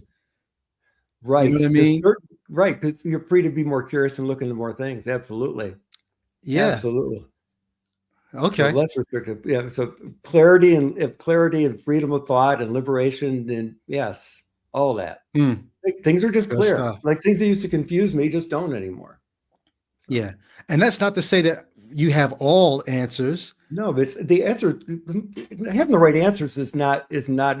Right. what I Because mean? right, because you're free to be more curious and look into more things. Absolutely. Yeah. Absolutely. So Okay. less restrictive. Yeah. So clarity and freedom of thought and liberation and yes, all that. Mm, Things are just good clear. stuff. Like things that used to confuse me just don't anymore. So Yeah. And that's not to say that you have all answers. no, but it's the answer. Having the right answers is not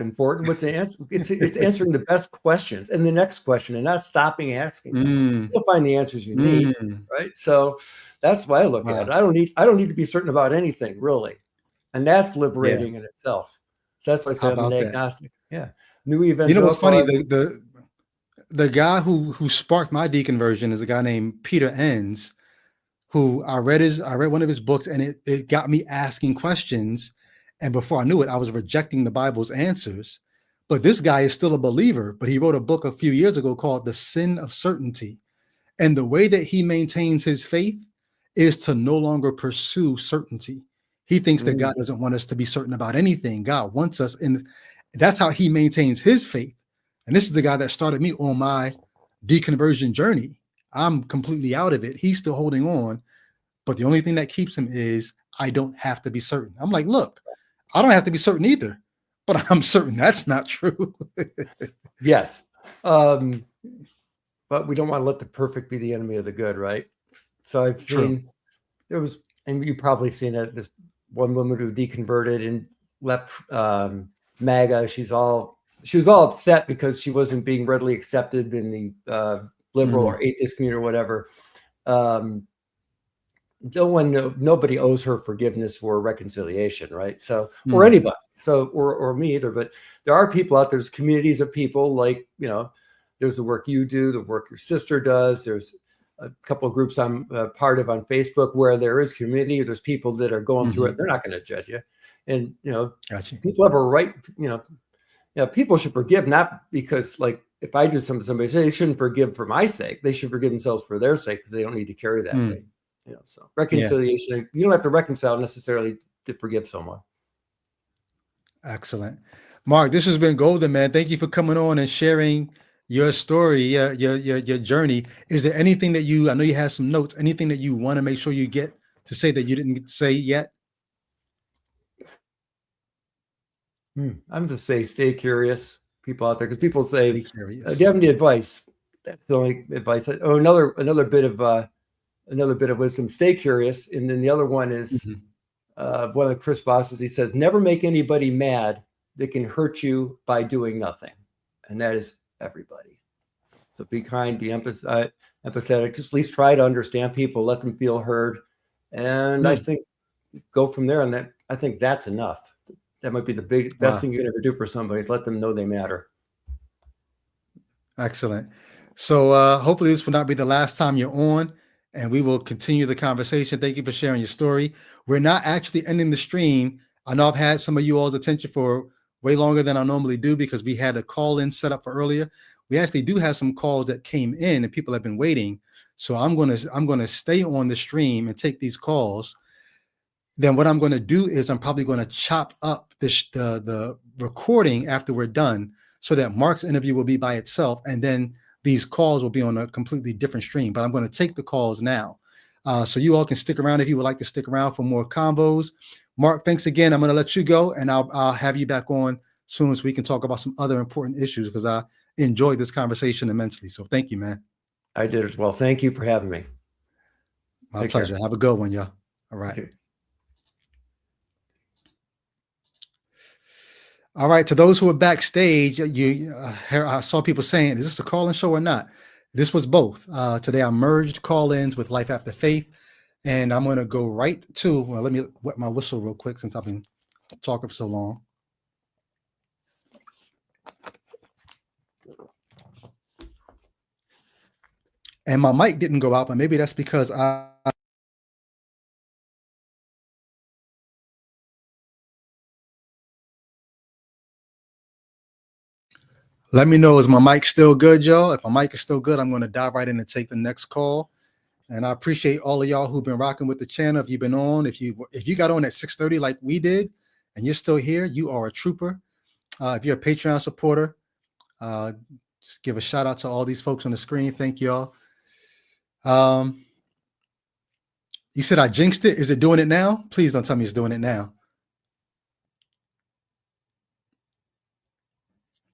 important. What's the answer? It's answering the best questions and the next question, and not stopping asking them. Mm, You'll find the answers you need, mm. right? So that's why I look at Wow. it. I don't need to be certain about anything really, and that's Yeah. liberating in itself. So that's why I How say I'm an about that? agnostic. Yeah, new You know what's evangelical. funny? The guy who sparked my deconversion is a guy named Peter Enns, who I read one of his books, and it got me asking questions. And before I knew it, I was rejecting the Bible's answers. But this guy is still a believer, but he wrote a book a few years ago called The Sin of Certainty. And the way that he maintains his faith is to no longer pursue certainty. He thinks that Mm, God doesn't want us to be certain about anything. God wants us, and that's how he maintains his faith. And this is the guy that started me on my deconversion journey. I'm completely out of it. He's still holding on, but the only thing that keeps him is I don't have to be certain. I'm like, look, I don't have to be certain either, but I'm certain that's not true. yes, um, but we don't want to let the perfect be the enemy of the good, right? So I've True. seen there was, and you've probably seen it. This one woman who deconverted and left MAGA. She was all upset because she wasn't being readily accepted in the liberal Mhm. or atheist community or whatever. Um, nobody owes her forgiveness for reconciliation, right? So, or Mm. anybody, so or me either. But there are people out there. There's communities of people like there's the work you do, the work your sister does. There's a couple of groups I'm part of on Facebook where there is community. There's people that are going through it. Mhm. They're not going to judge you, and Got you. people have a right. People should forgive not because like if I do something to somebody, they shouldn't forgive for my sake. They should forgive themselves for their sake because they don't need to carry that Mm. weight. So Yeah. reconciliation, you don't have to reconcile necessarily to forgive someone. Excellent. Mark, this has been golden, man. Thank you for coming on and sharing your story, your journey. Is there anything that I know you have some notes, anything that you want to make sure you get to say that you didn't get to say yet? I'm just say stay curious, people out there, because people say, Stay "Do you curious. have any advice?" That's the only advice. Oh, another bit of wisdom: stay curious. And then the other one is Mhm. one of Chris Voss's. He says, "Never make anybody mad that can hurt you by doing nothing," and that is everybody. So be kind, be empathetic. Just at least try to understand people, let them feel heard, and I Mm. think go from there. And that I think that's enough. That might be the best Wow. thing you can ever do for somebody is let them know they matter. Excellent. So hopefully this will not be the last time you're on, and we will continue the conversation. Thank you for sharing your story. We're not actually ending the stream. I know I've had some of you all's attention for way longer than I normally do because we had a call in set up for earlier. We actually do have some calls that came in and people have been waiting. So I'm gonna stay on the stream and take these calls. Then what I'm going to do is I'm probably going to chop up the recording after we're done so that Mark's interview will be by itself, and then these calls will be on a completely different stream. But I'm going to take the calls now. So you all can stick around if you would like to stick around for more combos. Mark, thanks again. I'm going to let you go, and I'll have you back on soon so we can talk about some other important issues, because I enjoyed this conversation immensely. So thank you, man. I did as well. Thank you for having me. My pleasure. Have a good one, y'all. All right. All right. To those who are backstage, I saw people saying, "Is this a call-in show or not?" This was both. Today I merged call-ins with Life After Faith, and I'm going to go right to. Well, let me wet my whistle real quick since I've been talking for so long. And my mic didn't go out, but maybe that's because let me know, is my mic still good, y'all? If my mic is still good, I'm going to dive right in and take the next call. And I appreciate all of y'all who've been rocking with the channel. If you've been on, if you got on at 6:30 like we did, and you're still here, you are a trooper. If you're a Patreon supporter, just give a shout out to all these folks on the screen. Thank y'all. You said I jinxed it. Is it doing it now? Please don't tell me it's doing it now.